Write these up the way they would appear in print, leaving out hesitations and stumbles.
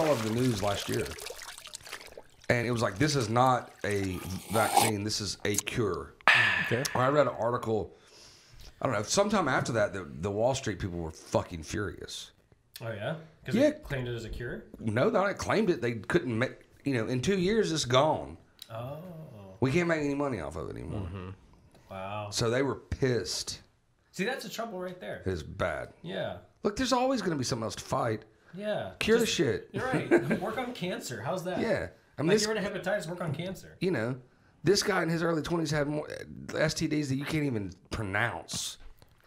all over the news last year. And it was like, this is not a vaccine. This is a cure. Okay. I read an article, I don't know, sometime after that, the Wall Street people were fucking furious. Oh, yeah? Because they claimed it as a cure? No, they claimed it. They couldn't make, in 2 years, it's gone. Oh. We can't make any money off of it anymore. Mm-hmm. Wow. So they were pissed. See, that's the trouble right there. It's bad. Yeah. Look, there's always going to be something else to fight. Yeah. Cure the shit. You're right. Work on cancer. How's that? Yeah. I mean, like, you're into hepatitis, work on cancer. This guy in his early 20s had more STDs that you can't even pronounce.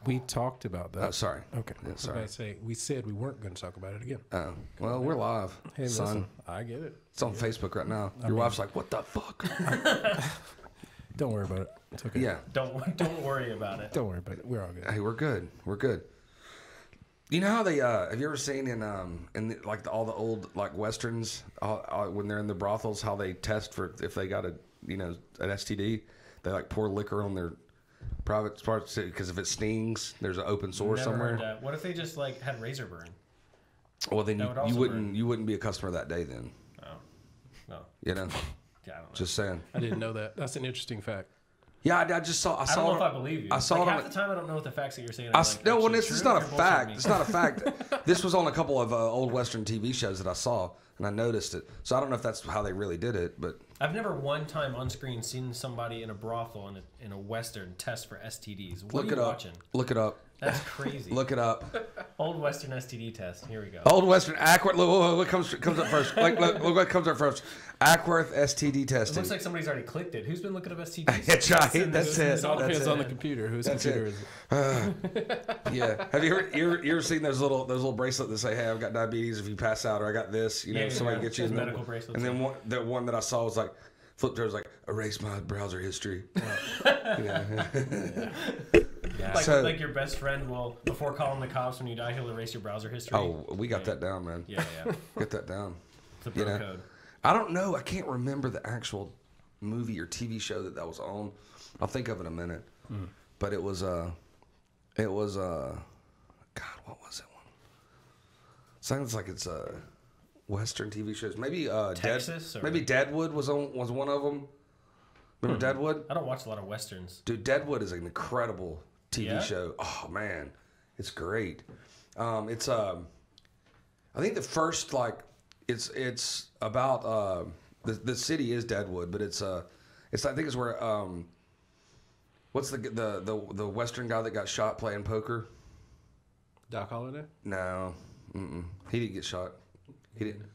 We talked about that. Oh, sorry. Okay. Yeah, sorry. We said we weren't going to talk about it again. Oh, well, we're live, Hey, son. listen, I get it. It's on Facebook right now. Your wife's like, what the fuck? Don't worry about it. It's okay. Yeah. Don't worry about it. Don't worry about it. We're all good. Hey, we're good. We're good. You know how they have you ever seen in all the old like westerns when they're in the brothels how they test for if they got an STD, they like pour liquor on their private parts because if it stings there's an open sore somewhere. Heard that. What if they just like had razor burn? Well, then you wouldn't be a customer that day then. Oh, no. Yeah, I don't know. Just saying. I didn't know that. That's an interesting fact. Yeah, I just saw. I don't know if I believe you. I saw like it half the time I don't know what the facts that you're saying. No, well, it's not a fact. It's not a fact. This was on a couple of old Western TV shows that I saw, and I noticed it. So I don't know if that's how they really did it, but I've never one time on screen seen somebody in a brothel in a Western test for STDs. What are you watching? Look it up. That's crazy. Look it up. Old Western STD test. Here we go. Old Western Ackworth. Look what comes up first. Look what comes up first. Ackworth STD testing. It looks like somebody's already clicked it. Who's been looking up STDs? That's right. That's it. It all depends on the computer. Whose computer is it? Yeah. Have you ever seen those little bracelets that say, "Hey, I've got diabetes. If you pass out, or I got this." Somebody gets you. Medical bracelets. And then the one that I saw was like, flipped over, was like, erase my browser history. Like your best friend will, before calling the cops when you die, he'll erase your browser history. Oh, we got that down, man. Yeah. Get that down. It's a pro code. I don't know. I can't remember the actual movie or TV show that was on. I'll think of it in a minute. But it was God, what was it? Sounds like it's Western TV shows. Maybe Texas. Maybe Deadwood was one of them. Remember Deadwood? I don't watch a lot of westerns. Dude, Deadwood is an incredible TV show. Oh man, it's great. It's I think the first it's about the city is Deadwood, but it's I think it's where what's the Western guy that got shot playing poker? Doc Holliday? No, he didn't get shot. He didn't.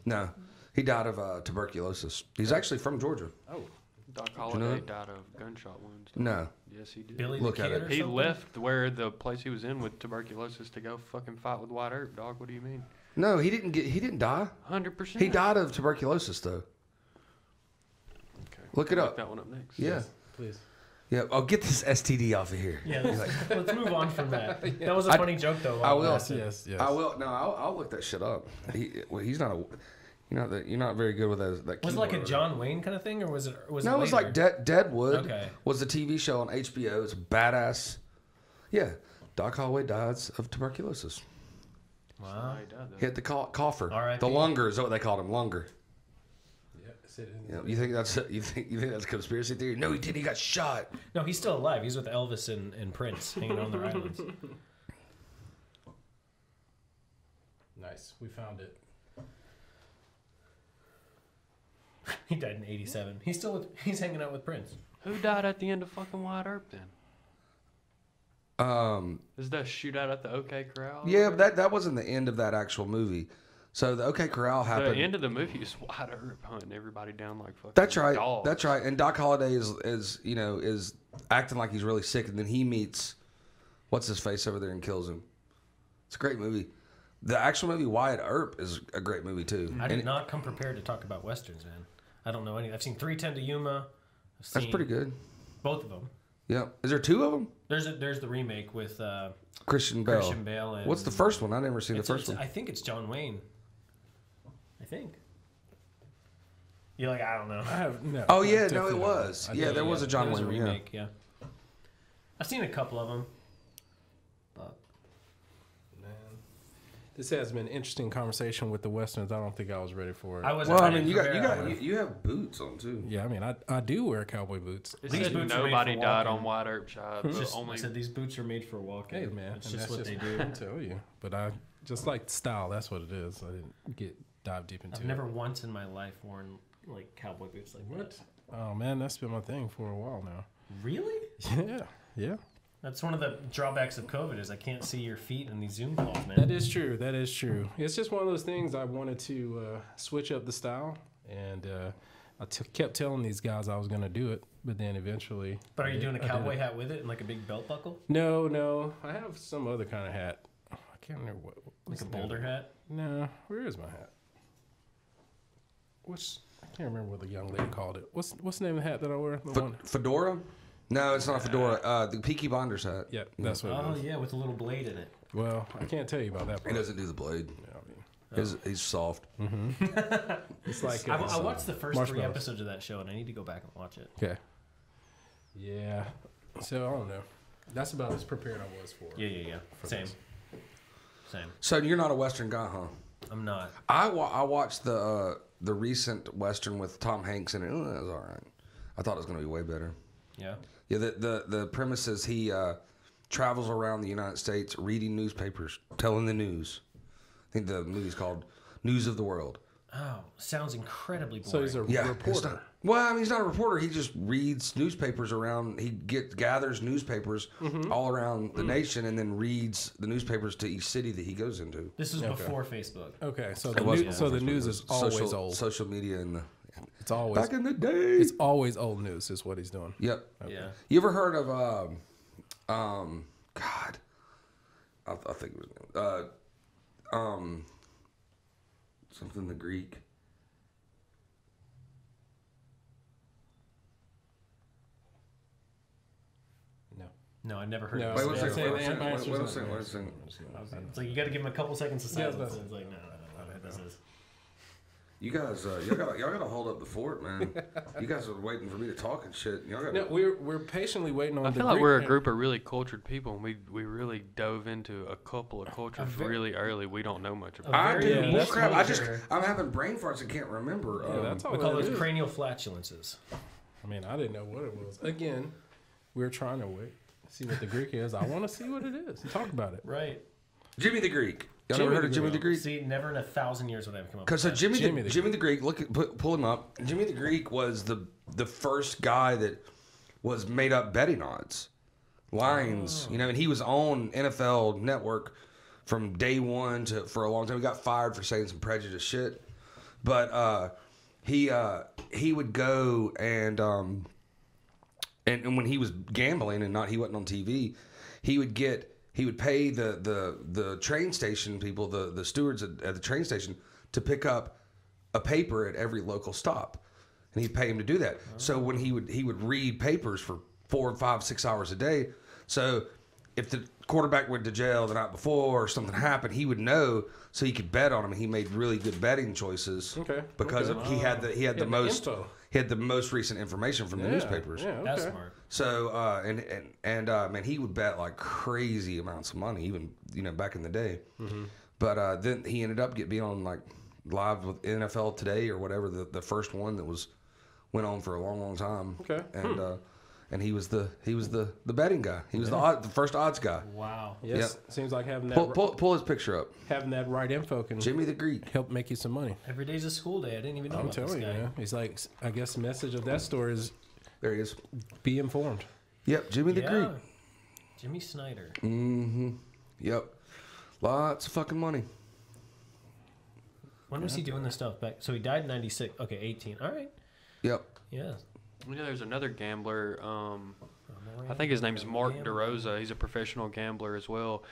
No, he died of tuberculosis. He's actually from Georgia. Oh, Doc Holliday died of gunshot wounds. No. Yes, he did. Billy Look the at Kid it. or He something? left where the place he was in with tuberculosis to go fucking fight with White Earp, dog. What do you mean? No, he didn't die. 100%. He died of tuberculosis though. Okay. Look it I'll up. look that one up next. Yeah. Yes, please. Yeah. I'll get this STD off of here. Yeah, let's move on from that. That was a funny joke, though. I will. Yes. I will. No, I'll look that shit up. He's not a. You're not very good with that. Was it like a John Wayne kind of thing, or was it? No, it was like Deadwood. Okay. Was the TV show on HBO. It's badass. Yeah, Doc Holloway died of tuberculosis. Wow. Hit the coffer. R.I.P. The lunger is what they called him. Lunger. Yeah, You think that's a conspiracy theory? No, he didn't. He got shot. No, he's still alive. He's with Elvis and Prince, hanging on their islands. Nice. We found it. He died in '87. He's hanging out with Prince. Who died at the end of fucking White Earp then? Is that shootout at the OK Corral? Yeah, but that wasn't the end of that actual movie. So the OK Corral happened. The end of the movie is White Earp hunting everybody down like fucking That's right. dogs. That's right. And Doc Holliday is acting like he's really sick, and then he meets what's his face over there and kills him. It's a great movie. The actual movie Wyatt Earp is a great movie too. I did not come prepared to talk about westerns, man. I don't know any. I've seen 3:10 to Yuma. That's pretty good. Both of them. Yeah. Is there two of them? There's the remake with Christian Bale. Christian Bale. And What's the first one? I never seen the first one. I think it's John Wayne. I think. You're like, I don't know. I have no. Oh yeah, no, definitely it don't. was. I Yeah, did, there was a John There was Wayne a remake. Yeah. I've seen a couple of them. But Man, This has been an interesting conversation with the Westerns. I don't think I was ready for it. I was. Well, I mean, you have boots on too. Yeah, I mean, I do wear cowboy boots. These boots are made nobody for died walking. on White Earp Shide. It's just, Only I said these boots are made for walking. Hey, man. It's and just that's what they do. I tell you. But I just like the style. That's what it is. I didn't dive deep into it. I've never once in my life worn like cowboy boots like What? that. Oh, man, that's been my thing for a while now. Really? Yeah. That's one of the drawbacks of COVID is I can't see your feet in these Zoom calls, man. That is true. It's just one of those things. I wanted to switch up the style, and I kept telling these guys I was going to do it, but then eventually. But are you doing a I did cowboy it. hat with it and like a big belt buckle? No. I have some other kind of hat. I can't remember what. Like what's a the name boulder of it? hat? No. Where is my hat? I can't remember what the young lady called it. What's the name of the hat that I wear? The one. Fedora? No, it's not a fedora. The Peaky Blinders hat. Yeah, that's what it Oh is. yeah, with a little blade in it. Well, I can't tell you about that He part. doesn't do the blade. Yeah, I mean, He's soft. it's like I watched the first 3 marshmallows. episodes of that show, and I need to go back and watch it. Okay. Yeah. So I don't know. That's about as prepared I was for. Yeah. Same. this. Same. So you're not a Western guy, huh? I'm not. I watched the recent Western with Tom Hanks in it. It was all right. I thought it was going to be way better. Yeah. Yeah, the premise is he travels around the United States reading newspapers, telling the news. I think the movie's called News of the World. Oh, sounds incredibly boring. So he's a Yeah, reporter. Well, I mean, he's not a reporter. He just reads newspapers around. He gathers newspapers all around the nation and then reads the newspapers to each city that he goes into. This was before Facebook. Okay, so It wasn't the before news Facebook. is always old. Social media and It's always back in the day. it's always old news is what he's doing. Yep. Yeah. You ever heard of God? I think it was something the Greek. No, I never heard No. of Wait this. one Yeah, second. say Wait the one second. answer's Wait one not second. the Wait one answer. second. It's like you got to give him a couple seconds of Yeah, I silence. was It's like no, this is. You guys, y'all gotta hold up the fort, man. You guys are waiting for me to talk and shit. Y'all gotta. No, we're patiently waiting on. I the feel like Greek- we're a group of really cultured people, and we really dove into a couple of cultures really early. We don't know much about. I very do. Yeah, Well, that's crap. culture. I'm having brain farts. I can't remember. Yeah, that's all We call it those is. cranial flatulences. I mean, I didn't know what it was. Again, we're trying to see what the Greek is. I want to see what it is and talk about it. Right. Jimmy the Greek. Y'all Jimmy ever heard the of Jimmy the Greek. Greek? See, never in 1,000 years would I have come up with Because so that. Jimmy the Greek, pull him up. Jimmy the Greek was the first guy that was made up betting odds, lines. You know, and he was on NFL Network from day one for a long time. He got fired for saying some prejudiced shit, but he would go and when he was gambling and he wasn't on TV, he would pay the train station people, the stewards at the train station, to pick up a paper at every local stop, and he'd pay him to do that. So when he would read papers for 4, 5, 6 hours a day. So if the quarterback went to jail the night before or something happened, he would know, so he could bet on him. He made really good betting choices. Okay. Because he had the most info. he had the most recent information from the newspapers. Yeah, okay. That's smart. So man, he would bet like crazy amounts of money, even back in the day. Mm-hmm. But then he ended up being on like live with NFL Today or whatever, the first one that went on for a long, long time. Okay. And he was the betting guy. He was the first odds guy. Wow. Yes. Seems like having that Pull his picture up. having that right info can Jimmy the Greek. help make you some money. Every day's a school day. I didn't even know I'm about this telling you, guy. man. He's like, I guess the message of that story is There he is. be informed. Yep, Jimmy the Greek. Jimmy Snyder. Mm-hmm. Yep. Lots of fucking money. When was he doing this stuff back? So he died in 96. Okay, 18. All right. Yep. Yeah. There's another gambler. I think his name's Mark DeRosa. He's a professional gambler as well.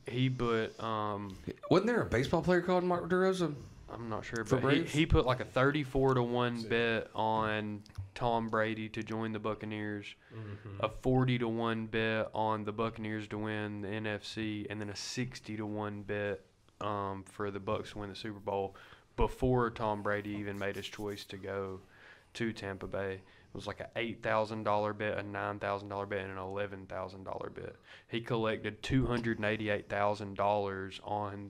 He put Wasn't there a baseball player called Mark DeRosa? I'm not sure, For but Braves? he put like a 34-1 bet on Tom Brady to join the Buccaneers, a 40-1 bet on the Buccaneers to win the NFC, and then a 60-1 bet for the Bucs to win the Super Bowl before Tom Brady even made his choice to go to Tampa Bay. It was like an $8,000 bet, a $9,000 bet, and an $11,000 bet. He collected $288,000 on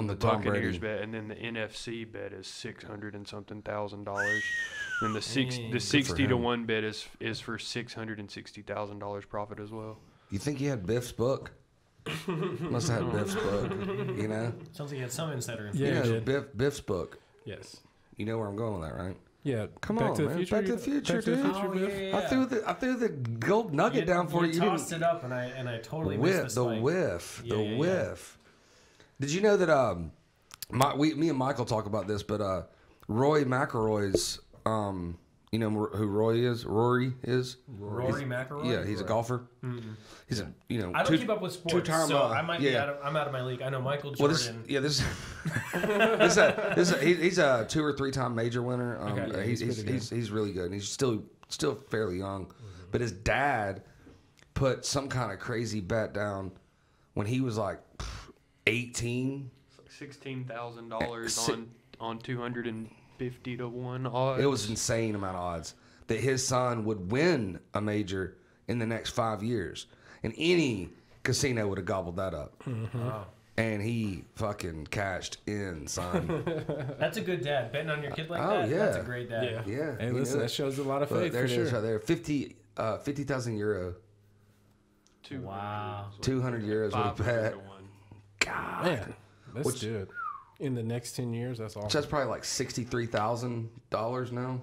the Tom Buccaneers Brady bet, and then the NFC bet is $600 and something thousand. And the 60 to 1 bet is for $660,000 profit as well. You think he had Biff's book? Must have had Biff's book. You know. Sounds like you had some insider Yeah, information. Biff's book. Yes. You know where I'm going with that, right? Yeah. Come Back on, to the man. Future. Back to the Future, Back to the dude. Future, Oh, Biff. yeah. I threw the gold nugget down for you. You tossed didn't. it up, and I totally Whiff, missed the spike. whiff, Yeah, the yeah, yeah. whiff. Did you know that? Me and Michael talk about this, but Roy McIlroy's, you know who Rory is? Rory McIlroy. Yeah, he's a golfer. Mm-mm. He's a I don't keep up with sports, two-time, so I might be yeah. I'm out of my league. I know Michael Well, Jordan. he's a 2 or 3 time major winner. Okay. Yeah, He's really good. And he's still fairly young, but his dad put some kind of crazy bet down when he was like 18. It's like $16,000 on 250 to 1 odds. It was an insane amount of odds that his son would win a major in the next 5 years, and any casino would have gobbled that up. Wow. And he fucking cashed in, son. That's a good dad. Betting on your kid like Oh, that. yeah. That's a great dad. Yeah. Yeah. Hey, he listen, knew that it. shows a lot of Look, faith there for it is sure. right there. 50,000 euro. Wow. 200 euros would bet. God. Man, let's do it. In the next 10 years, that's awesome. So that's probably like $63,000 now.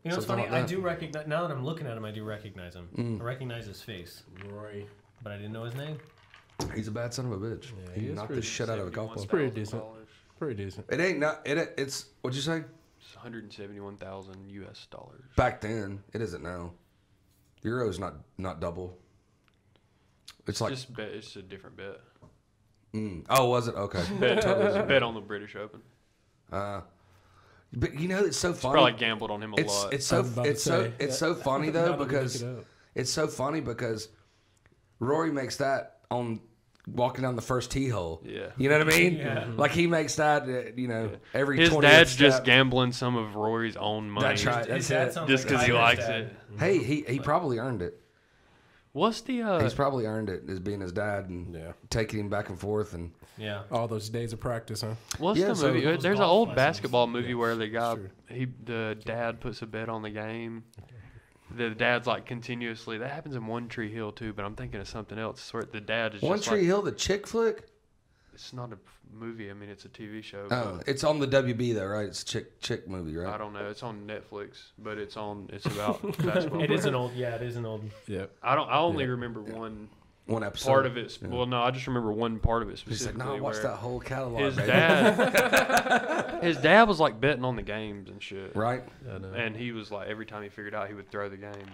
You know what's Something funny? like I that. do recognize. Now that I'm looking at him, I do recognize him. I recognize his face, Roy. but I didn't know his name. He's a bad son of a bitch. Yeah, he he is knocked the pretty shit out of a golf ball. pretty decent. Pretty decent. It ain't not. It's what'd you say? It's 171,000 US dollars. Back then, it isn't now. Euro's not double. It's like Just bet. It's a different bet. Oh, was it? Okay. Bet on the British Open. But you know, it's so funny. Probably gambled on him a lot. It's so I was about to it's say, so funny though Now that we look because it up. it's so funny because Rory makes that on walking down the first tee hole. Yeah. You know what I mean? Yeah. Like he makes that. You know, every His 20th dad's step. just gambling some of Rory's own money. That's right. His That's dad it. sounds Just like because he Tiger's likes dad. it. Hey, he probably earned it. What's the He's probably earned it as being his dad and Yeah. taking him back and forth and Yeah. All those days of practice, huh? what's Yeah, the so movie? those There's an golf old lessons. basketball movie where the guy true. the dad puts a bet on the game. The dad's like continuously. That happens in One Tree Hill too, but I'm thinking of something else. Where the dad is One just Tree like, Hill, the chick flick. it's not a movie. I mean, it's a TV show. Oh, but it's on the WB though, right? It's a chick movie, right? I don't know. It's on Netflix, but it's about basketball. It is an old. Yeah, it is an old. Yeah. I only remember one One episode. part of it. Yeah. Well, no, I just remember one part of it He's like, specifically. no, watch where that whole catalog, his baby. dad, his dad was like betting on the games and shit. Right? I know. And he was like, every time he figured out, he would throw the game.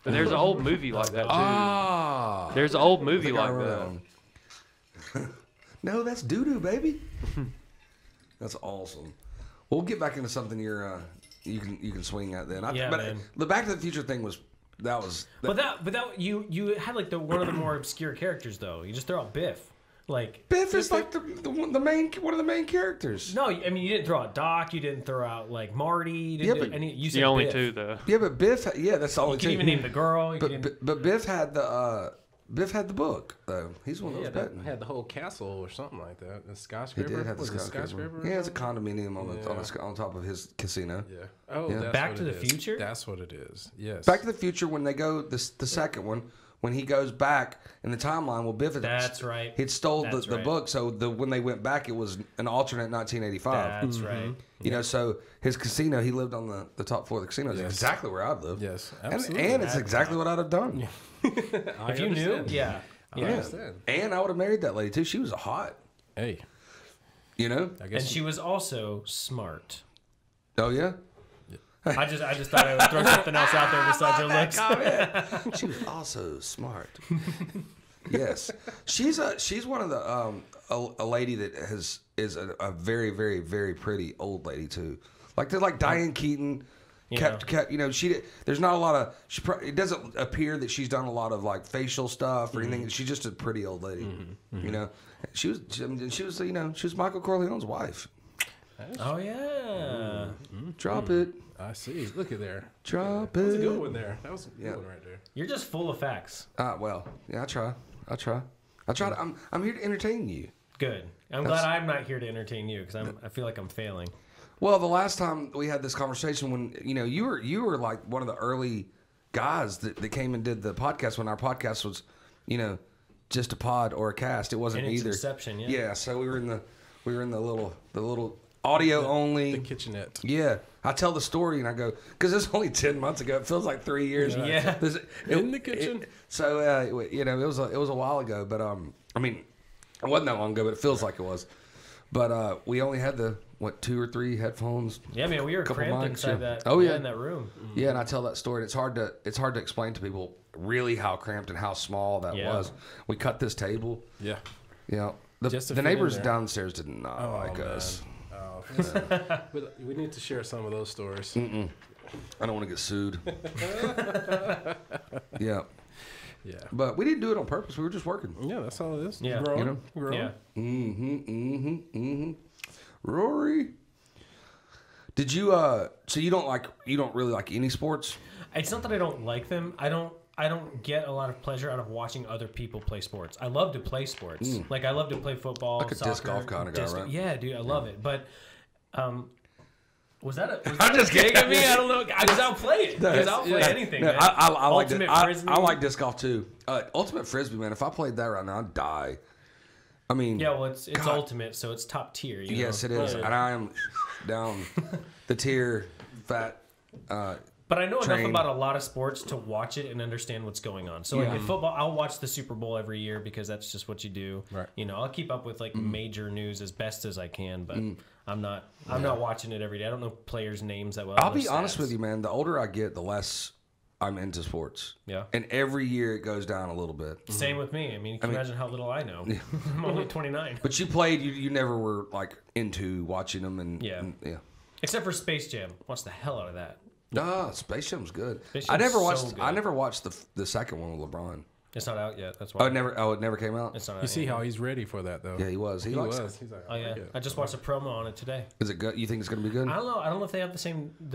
But there's an old movie like that too. Ah. There's an old I movie think I like remember that. one. No, that's doo-doo, baby. That's awesome. We'll get back into something you can swing at then. Yeah, but man. the Back to the Future thing was But that you had like one of the more obscure characters though. You just throw out Biff, like Biff is like one of the main characters. No, I mean you didn't throw out Doc. You didn't throw out like Marty. You didn't Yeah, do but any. You said The only Biff. two though. Yeah, but Biff. Yeah, that's the only You can two. even name the girl. You can But Biff had the book though. He's one of those Yeah, betting. had the whole castle or something like that. The skyscraper. He did have the Was it skyscraper. or Yeah, it's a something? condominium on top of his casino. Yeah. Oh, Yeah. that's Back what to it the is. Future? That's what it is. Yes. Back to the Future, when they go the second one, when he goes back in the timeline, well, Biff had That's right. He'd stole That's the right. book, so when they went back, it was an alternate 1985. That's right. You know, so his casino, he lived on the top floor of the casino. It's Yes. exactly where I'd live. Yes, and absolutely. it's exactly what I'd have done. If you knew, yeah. I Yeah. understand. And I would have married that lady too. She was a hot. Hey, You know? I guess And she was also smart. Oh yeah. I just thought I would throw something else out there besides her looks. She was also smart. Yes, she's one of the a lady that is a very very very pretty old lady too. Like they're like Diane Keaton. Kept you know there's not a lot of it doesn't appear that she's done a lot of like facial stuff or anything. She's just a pretty old lady. You know, she was you know she was Michael Corleone's wife. Oh yeah. Drop it. I see. Look at there. Drop That was a it. good one there. That was a good one right there. You're just full of facts. Well, yeah, I try. I'm here to entertain you. Good. I'm glad I'm not here to entertain you because I feel like I'm failing. Well, the last time we had this conversation, when you were like one of the early guys that came and did the podcast when our podcast was, just a pod or a cast. It wasn't In its either. inception, yeah. Yeah, so we were in the little audio only The kitchenette. Yeah, I tell the story and I go, because it's only 10 months ago. It feels like 3 years. Yeah. In the kitchen. It was a while ago, but I mean, it wasn't that long ago, but it feels like it was. But we only had 2 or 3 headphones. Yeah, man, we were Couple cramped mics, inside yeah. that. Oh, yeah. In that room. Yeah, and I tell that story. And it's hard to explain to people really how cramped and how small that was. We cut this table. Yeah. The Just to the fit in neighbors there. downstairs did not like man. us. Oh, but we need to share some of those stories. I don't want to get sued. Yeah. Yeah. But we didn't do it on purpose. We were just working. Yeah, that's all it is. Yeah. Growing. Yeah. Rory, did you so you don't really like any sports? It's not that I don't like them. I don't get a lot of pleasure out of watching other people play sports. I love to play sports. Like I love to play football, Like a soccer, disc golf kind of guy, right? Yeah, dude, I love it. But was that I'm just a dig kidding. at me? I don't know. Because I'll play it. Because I'll play anything. No, Man. I like Ultimate Frisbee. I like disc golf too. Ultimate Frisbee, man. If I played that right now, I'd die. I mean, Yeah, well, it's God. ultimate, so it's top tier. Yes, it is, Yeah. and I am down the tier fat. But I know train. enough about a lot of sports to watch it and understand what's going on. So, like in football, I'll watch the Super Bowl every year because that's just what you do. Right. I'll keep up with like major news as best as I can, but I'm not watching it every day. I don't know players' names that well. I'll be honest with you, man. The older I get, the less I'm into sports. Yeah. And every year it goes down a little bit. Same with me. I mean, can you imagine how little I know? I'm only 29. But you played. You never were like into watching them, and Yeah. yeah. Except for Space Jam. Watch the hell out of that. Space Jam's good. Space I Jam's never so watched. I good. never watched the second one with LeBron. It's not out yet. That's Oh, why. it never came out. It's not out You see yet. how he's ready for that, though. Yeah, he was. He likes. was. He's like, Oh yeah, yeah. I just watched a promo on it today. Is it good? You think it's gonna be good? I don't know. I don't know if they have the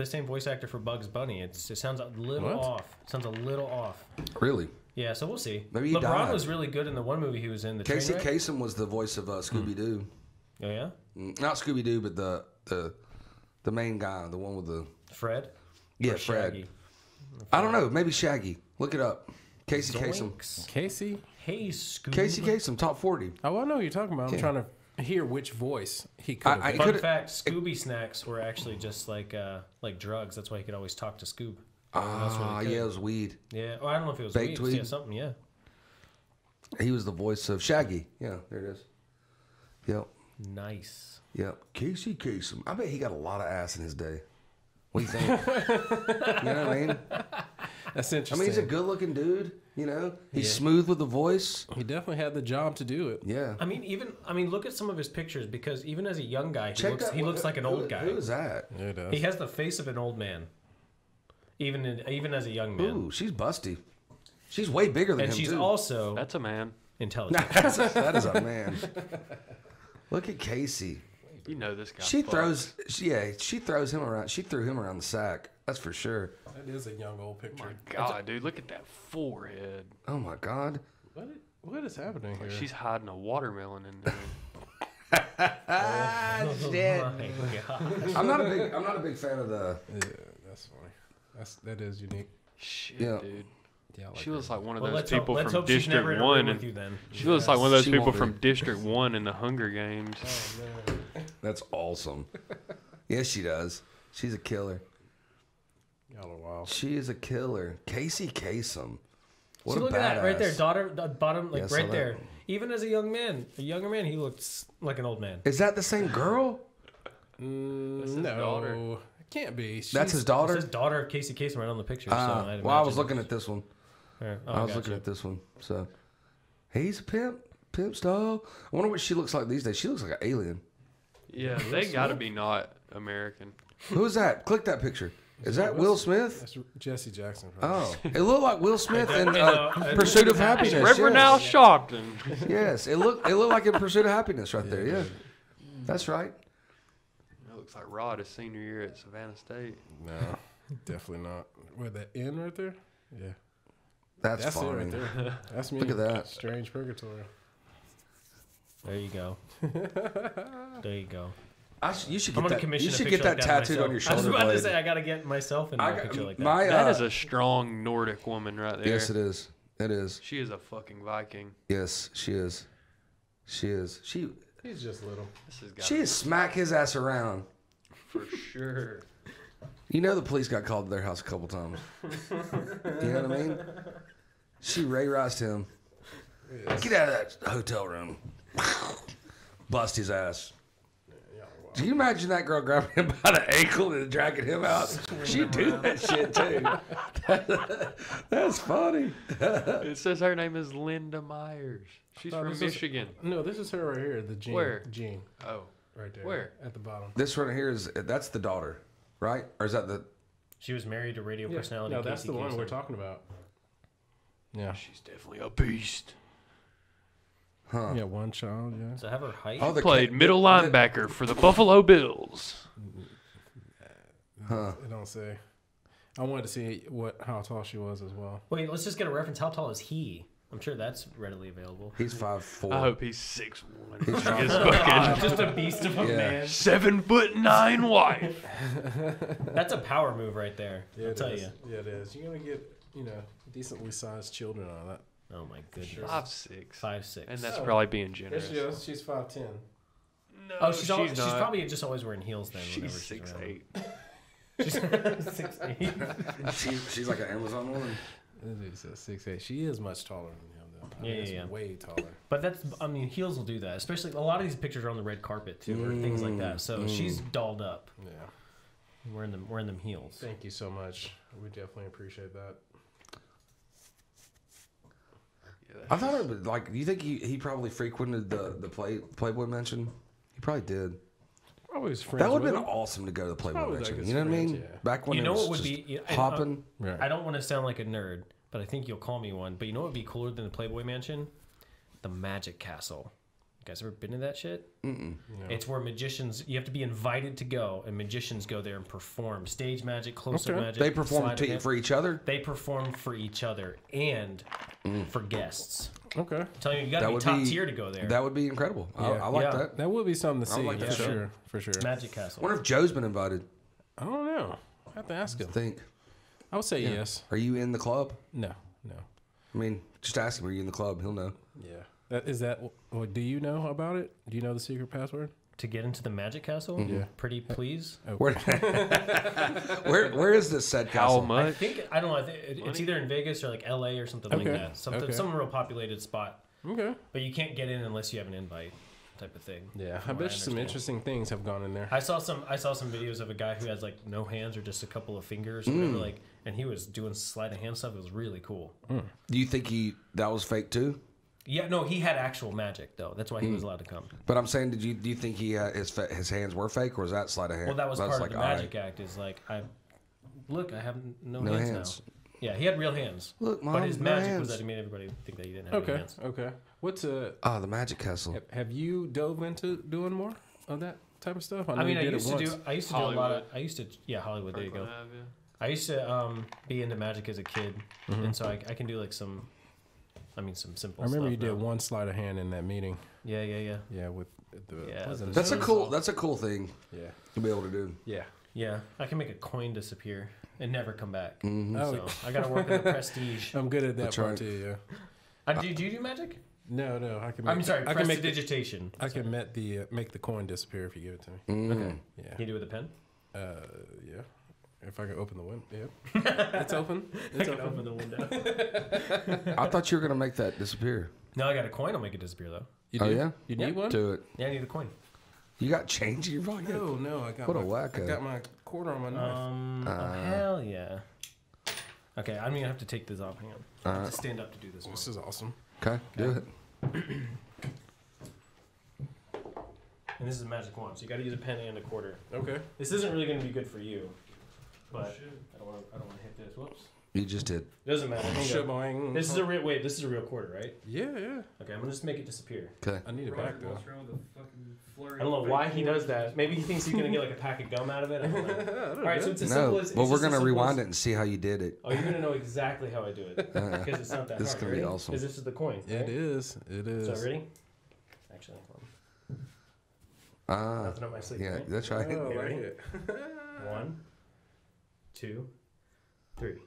same voice actor for Bugs Bunny. It sounds a little What? off. It sounds a little off. Really? Yeah, so we'll see. Maybe he LeBron died. was really good in the one movie he was in. The Casey Trainwreck. Kasem was the voice of Scooby Doo. Oh yeah, Not Scooby Doo, but the main guy, the one with the Fred. yeah Or Fred. Shaggy? I don't know. Maybe Shaggy. Look it up. Casey Kasem. Zoinks. Casey? Hey, Scoob. Casey Kasem, top 40. Oh, I know what you're talking about. I'm Yeah. trying to hear which voice he could have I- been. Fun could've- fact: Scooby snacks were actually just like drugs. That's why he could always talk to Scoob. Ah, good. yeah, it was weed. Yeah. Oh, I don't know if it was Baked weed. Yeah, weed? something. Yeah. He was the voice of Shaggy. Yeah, there it is. Yep. Nice. Yep. Casey Kasem. I bet he got a lot of ass in his day. What do you think? You know what I mean? That's I interesting. mean, he's a good-looking dude. He's smooth with the voice. He definitely had the job to do it. Yeah. I mean, look at some of his pictures because even as a young guy, Check he looks like an old guy. Who is that? Yeah, it does. He has the face of an old man. Even as a young man. Ooh, she's busty. She's way bigger than And him she's too. also That's a man. intelligent. That is a man. Look at Casey. You know this guy. She fucks. she throws him around. She threw him around the sack. That's for sure. That is a young old picture. My God, dude, look at that forehead. Oh my God. What is happening here? She's hiding a watermelon in there. Oh my God. I'm not a big fan of the. Yeah, that's funny. That is unique. Shit, Yeah. dude. Yeah, I like She looks like one of Well, those people let's from hope she's never District in a room 1. with And you then. she looks like one of those She people won't from be. District 1 in the Hunger Games. Oh, man. That's awesome. Yes, she does. She's a killer. Y'all are wild. She is a killer. Casey Kasem. What See, a look at that right there, badass. daughter, the bottom, like Yeah, I saw right that. there. Even as a younger man, he looks like an old man. Is that the same girl? his No, daughter. it can't be. That's She's- his It daughter. says daughter of Casey Kasem right on the picture. So I'd Well, I was imagine- looking at this one. Oh, I was looking at this one. So, he's a pimp style. I wonder what she looks like these days. She looks like an alien. Yeah, they gotta be not American. Who is that? Click that picture. Is that Will Smith? That's Jesse Jackson. Oh, it looked like Will Smith in know. Pursuit of Happiness. Reverend yes. Al Sharpton. Yes, it looked like in Pursuit of Happiness right there. Yeah, that's right. looks like Rod his senior year at Savannah State. No, definitely not. Where that N right there? Yeah. That's It funny. right there. That's me. Look at that. Strange purgatory. There you go. There you go. You should I'm get gonna that. commission You a should picture get that like tattooed myself. on your I was shoulder about to blade. say I gotta get myself in a picture like that. My, That is a strong Nordic woman right there. yes, it is. It is. She is a fucking Viking. Yes, she is. She is. He's just little. This has got She is smack his ass around. for sure. You know the police got called to their house a couple times. You know what I mean? She ray-riced him. Yes. Get out of that hotel room. Bust his ass. Do you imagine that girl grabbing him by the ankle and dragging him out? She'd do that shit too. That's funny. It says her name is Linda Myers. She's Oh, from this is- Michigan. No, this is her right here. The Jean. Where? Jean. Oh, Right there. Where? At the bottom. This one here that's the daughter, right? Or is that the? She was married to radio personality. No, that's Casey the one Kasem. we're talking about. Yeah. she's definitely a beast. Huh? Yeah, one child. Yeah. Does it have her height? Oh, the Played middle linebacker for the Buffalo Bills. Huh? It don't say. I wanted to see how tall she was as well. Wait, let's just get a reference. How tall is he? I'm sure that's readily available. He's 5'4". I hope he's 6'1". He's His 5'4". fucking Just a beast of a Yeah. man. 7'9" wife. That's a power move right there. Yeah, I'll tell you. Yeah, it is. You're gonna get decently sized children out of that. Oh my goodness. 5'6". 5'6". And that's Oh. probably being generous. She's 5'10". No, Oh, she's not. probably just always wearing heels then. She's whenever 6'8". She's 6'8". She's like an Amazon woman. This is 6'8". She is much taller than him though. I mean, Yeah. Way taller. But heels will do that. Especially a lot of these pictures are on the red carpet too, or things like that. So she's dolled up, Yeah. wearing them heels. Thank you so much. We definitely appreciate that. I thought it was like. Do you think he probably frequented the Playboy Mansion? He probably did. Probably his friends. That would have with been him. awesome to go to the Playboy Probably like Mansion. his You know what I friends, mean? yeah. Back when You it know was what would just be hopping. Right. I don't want to sound like a nerd, but I think you'll call me one. But you know what would be cooler than the Playboy Mansion? The Magic Castle. You guys ever been to that shit? Mm-mm. No. It's where magicians, you have to be invited to go, and magicians go there and perform. Stage magic, close-up Okay. magic. They perform sleight of hand. for each other. They perform for each other and for guests. Okay. I'm telling you, you got That to be would top be- tier to go there. That would be incredible. I like Yeah. that. That would be something to I see. like that for show. sure. For sure. Magic Castle. I wonder if Joe's been invited. I don't know. I have to ask him. Think. I would say yes. Are you in the club? No. I mean, just ask him. Are you in the club? He'll know. Yeah. Is that? What, do you know about it? Do you know the secret password? To get into the Magic Castle? Yeah. Pretty please? Oh. Where where is this said How castle? I much? think, I don't know, it's either in Vegas or like LA or something like Okay. that. Some real populated spot. Okay. But you can't get in unless you have an invite type of thing. Yeah. I from what bet you some understand. interesting things have gone in there. I saw some videos of a guy who has like no hands or just a couple of fingers or whatever, like, and he was doing sleight of hand stuff. It was really cool. Do you think that was fake too? Yeah, no, he had actual magic though. That's why he was allowed to come. But I'm saying, do you think his hands were fake, or was that sleight of hand? Well, that was That's part like, of the magic act. Is like, I have no hands now. Yeah, he had real hands. Look, Mom, but his no magic hands. was that he made everybody think that he didn't have any Okay. hands. Okay. What's the Magic Castle. Have you dove into doing more of that type of stuff? know I mean, you I did it used to once. do a lot of. Hollywood. There you go. Franklin Ave, I used to be into magic as a kid, and so I can do like some simple. I remember stuff you did now. one sleight of hand in that meeting. Yeah. Yeah, with the. Yeah, wasn't That's it? a cool thing Yeah. to be able to do. Yeah. Yeah, I can make a coin disappear and never come back. Mm-hmm. Oh, So I got to work on the prestige. I'm good at that That's part right. too. Yeah. Do you do magic? No, I can. I'm sorry, I can make prestidigitation. I can make the coin disappear if you give it to me. Okay. Yeah. Can you do it with a pen? Yeah. If I can open the window. Yeah. It's open. I can open the window. I thought you were gonna make that disappear. No, I got a coin. I'll make it disappear though. You Oh do? yeah, You need one? do it. Yeah, I need a coin. You got change in your pocket? No. I got What a I wacko. got my quarter on my knife. Hell yeah. Okay, I'm gonna have to take this off. Hang on. I have to stand up to do this one. This is awesome. Okay, do it. And this is a magic wand, so you got to use a pen and a quarter. Okay. This isn't really going to be good for you, but I don't want to hit this. Whoops. You just did. It doesn't matter. Here you go. Shaboing. This is a real This is a real quarter, right? Yeah. Okay, I'm gonna just make it disappear. Okay. I need it back though. What's wrong with the fucking flurry I don't know why he does that. Maybe he thinks he's gonna get like a pack of gum out of it. I don't know. All right, so it's as simple as. Well, we're gonna rewind it and see how you did it. Oh, you're gonna know exactly how I do it because it's not that hard. This is gonna be awesome. Because this is the coin. Right? It is. So ready? Actually, nothing up my sleeve. Yeah, right? that's right. Oh, I like ready? it. 1, 2, 3. 1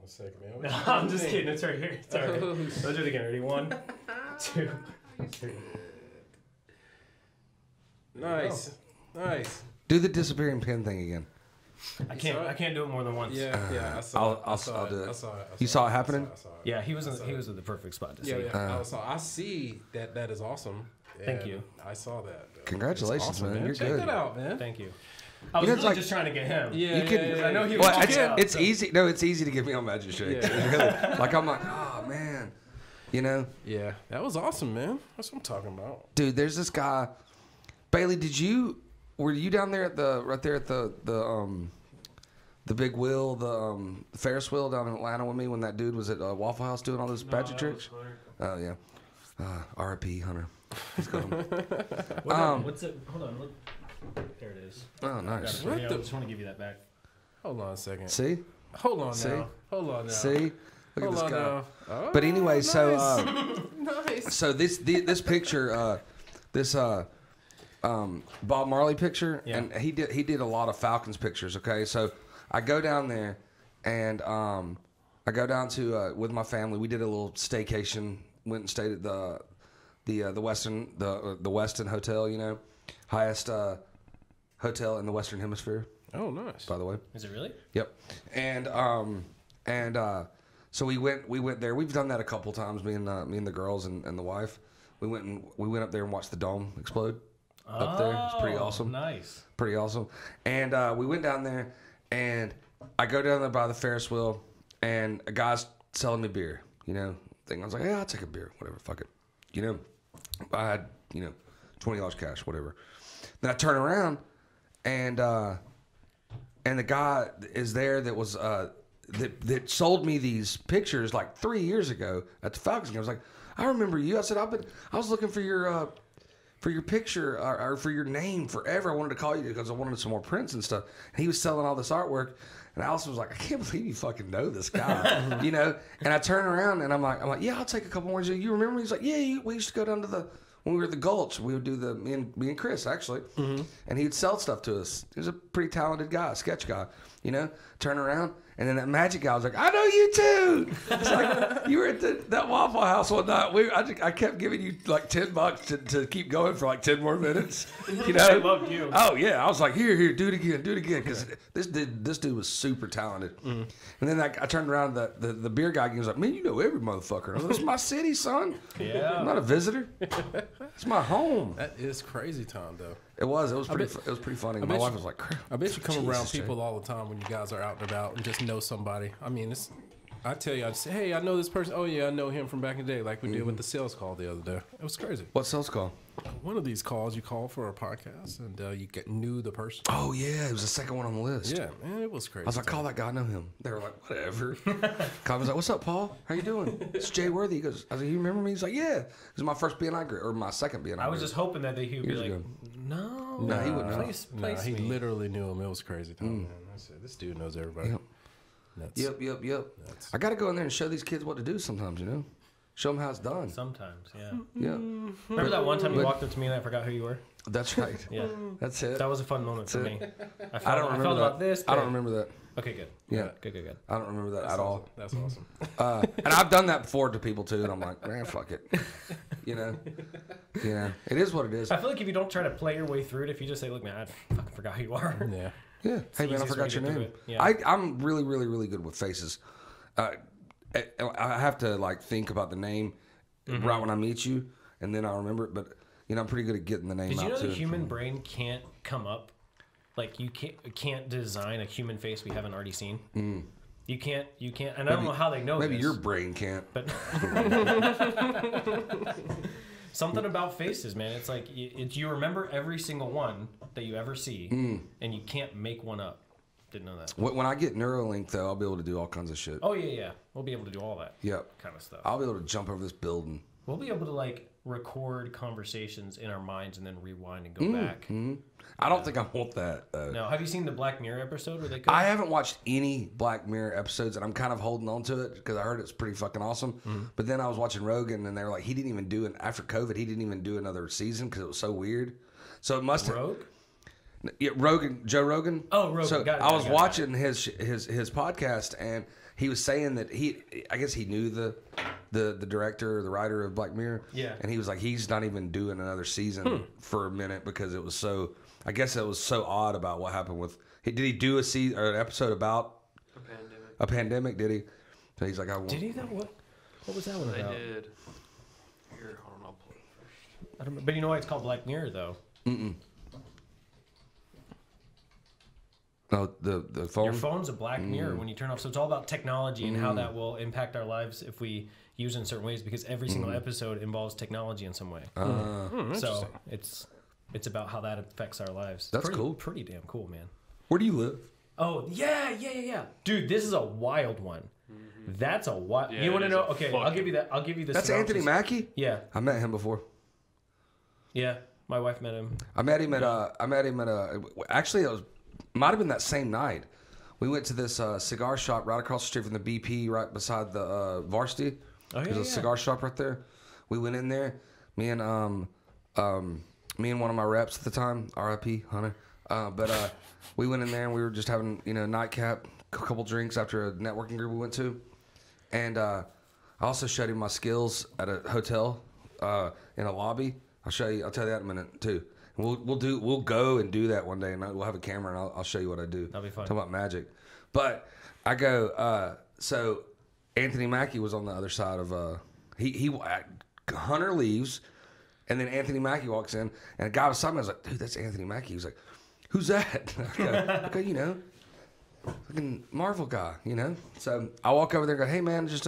second, man. No, I'm just kidding. It's right here. It's all right. Let's do it again. Ready? 1, 2, 3. Nice. Nice. Do the disappearing pin thing again. I can't do it more than once. Yeah, I saw I'll do it. I saw it. You saw it happening? I saw it. Yeah, he was in the perfect spot to see. Yeah. I see that. That is awesome. Thank And you. I saw that. Congratulations, It's awesome, man. You're Check good. that out, man. Thank you. I was know, really it's just trying to get him. Yeah, You can. yeah, I know he was Well, check it's easy. No, it's easy to get me on Magic Shake. Yeah. It's really, like I'm like, oh man, you know, Yeah, that was awesome, man. That's what I'm talking about. dude. There's this guy, Bailey. Were you down there at the big wheel, the Ferris wheel down in Atlanta with me when that dude was at Waffle House doing all those magic tricks? Oh yeah. R.I.P. Hunter. Let's go. What's it? Hold on. Look. There it is. Oh, nice. Got it. Yeah, I just want to give you that back. Hold on a second. See? Hold on See? now. Hold on now. See? Look Hold at this on guy. now. Oh, But anyway, nice. so Nice. so this picture, this Bob Marley picture, Yeah. and he did a lot of Falcons pictures. Okay, so I go down there, and I go down to with my family. We did a little staycation. Went and stayed at the Westin Hotel. You know, highest hotel in the Western Hemisphere, Oh, nice. by the way. Is it really? Yep. And so we went there. We've done that a couple times. Me and the girls and the wife. We went up there and watched the dome explode up there. It's pretty awesome. Nice. Pretty awesome. And we went down there, and I go down there by the Ferris wheel, and a guy's selling me beer. You know, I was like, yeah, I'll take a beer, whatever, fuck it. You know, I had $20 cash, whatever. Then I turn around, and the guy is there that was that sold me these pictures like 3 years ago at the Falcons game. I was like, I remember you. I said, I was looking for your picture or for your name forever. I wanted to call you because I wanted some more prints and stuff. And he was selling all this artwork. And Allison was like, I can't believe you fucking know this guy, you know? And I turn around and I'm like, yeah, I'll take a couple more. You remember? He's like, yeah, we used to go down to when we were at the Gulch, we would do me and Chris actually, and he'd sell stuff to us. He was a pretty talented guy, sketch guy, you know. Turn around, and then that magic guy was like, "I know you too." It's like you were at that Waffle House one night. I kept giving you like $10 to keep going for like 10 more minutes. You know, I loved you. Oh yeah, I was like, here, do it again, because this dude was super talented. And then I turned around, the beer guy was like, man, you know every motherfucker. I was like, this is my city, son. Yeah. I'm not a visitor. It's my home. That is crazy time, though. It was pretty funny. My wife was like, crap. I bet you come around Jesus, Jay. people all the time when you guys are out and about and just know somebody. I mean, I tell you, I'd say, hey, I know this person. Oh, yeah, I know him from back in the day, like we did with the sales call the other day. It was crazy. What sales call? One of these calls you call for a podcast, and you knew the person. Oh, yeah. It was the second one on the list. Yeah, man, it was crazy. I was like, call that guy, I know him. They were like, whatever. Kyle was like, what's up, Paul? How you doing? It's Jay Worthy. He goes, I was like, you remember me? He's like, yeah. It was my first BNI grade, or my second BNI I was grade. just hoping that he would be Years like, ago. no, No, he wouldn't know. Place he me. literally knew him. It was crazy time, man. I said, this dude knows everybody. Yep. That's, Yep. I got to go in there and show these kids what to do sometimes, you know? Show them how it's done. Sometimes, yeah. Yeah. Remember that one time you walked up to me and I forgot who you were? That's right. Yeah. That's it. That was a fun moment for me. I I felt don't remember about that. this. I don't but- remember that. Okay, good. Yeah. Good. I don't remember that that's at all. That's awesome. And I've done that before to people too, and I'm like, man, fuck it. You know? Yeah. It is what it is. I feel like if you don't try to play your way through it, if you just say, look, man, I fucking forgot who you are. Yeah. Yeah. Hey, the man, I easiest way forgot to your get through name. it. Yeah. I'm really, really, really good with faces. I have to, like, think about the name right when I meet you, and then I'll remember it. But, you know, I'm pretty good at getting the name Did you out, know too. the human brain can't come up? Like, you can't design a human face we haven't already seen? You can't, and I don't know how they know Maybe this. your brain can't. But something about faces, man. It's like you remember every single one that you ever see, and you can't make one up. Didn't know that. When I get Neuralink, though, I'll be able to do all kinds of shit. Oh yeah. We'll be able to do all that Yep. kind of stuff. I'll be able to jump over this building. We'll be able to like record conversations in our minds and then rewind and go back. I don't think I want that, though. No, have you seen the Black Mirror episode where they go? I haven't watched any Black Mirror episodes, and I'm kind of holding on to it because I heard it's pretty fucking awesome. But then I was watching Rogan, and they were like, he didn't even do it after COVID. He didn't even do another season because it was so weird. So it must have. Rogue? Yeah, Joe Rogan. Oh, Rogan. So Got it, I was got it. watching his podcast, and he was saying that I guess he knew the director or the writer of Black Mirror. Yeah. And he was like, he's not even doing another season for a minute because it was so. I guess it was so odd about what happened with. Did he do a season or an episode about a pandemic? Did he? So he's like, I want. Did he though? What was that one They about? did. Here, hold on, I'll pull it first. I don't know, but you know why it's called Black Mirror though? Oh, the phone. Your phone's a black mirror when you turn off. So it's all about technology and how that will impact our lives if we use it in certain ways. Because every single episode involves technology in some way. So it's about how that affects our lives. That's cool. Pretty damn cool, man. Where do you live? Oh yeah. Dude, this is a wild one. That's a wild. Yeah, you want to it know? is a Okay, fucking- I'll give you that. I'll give you the. That's synopsis. Anthony Mackie. Yeah, I met him before. yeah. My wife met him. I met him at a. Actually, it might have been that same night. We went to this cigar shop right across the street from the BP, right beside the Varsity. Oh, yeah, There's a yeah. cigar shop right there. We went in there. Me and one of my reps at the time, R.I.P. Hunter. But we went in there and we were just having nightcap, a couple drinks after a networking group we went to, and I also showed him my skills at a hotel in a lobby. I'll tell you that in a minute too. We'll go and do that one day, and we'll have a camera, and I'll show you what I do. That'll be fun. Talk about magic. But I go. So Anthony Mackie was on the other side of. Hunter leaves, and then Anthony Mackie walks in, and a guy beside me was like, "Dude, that's Anthony Mackie." He was like, "Who's that?" I go, fucking Marvel guy, So I walk over there and go, "Hey man, just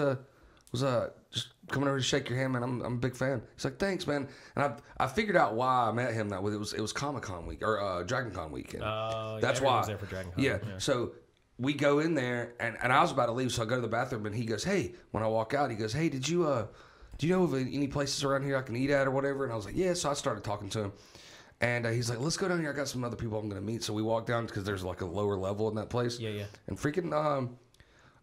coming over to shake your hand, man. I'm a big fan." He's like, "Thanks, man." And I figured out why I met him that way. It was Comic-Con week or Dragon Con weekend. That's everyone why. was there for Dragon Con, Yeah. yeah. So we go in there, and I was about to leave, so I go to the bathroom, and he goes, "Hey," when I walk out, he goes, "Hey, do you know of any places around here I can eat at or whatever?" And I was like, "Yeah." So I started talking to him, and he's like, "Let's go down here. I got some other people I'm going to meet." So we walk down because there's like a lower level in that place. Yeah. And freaking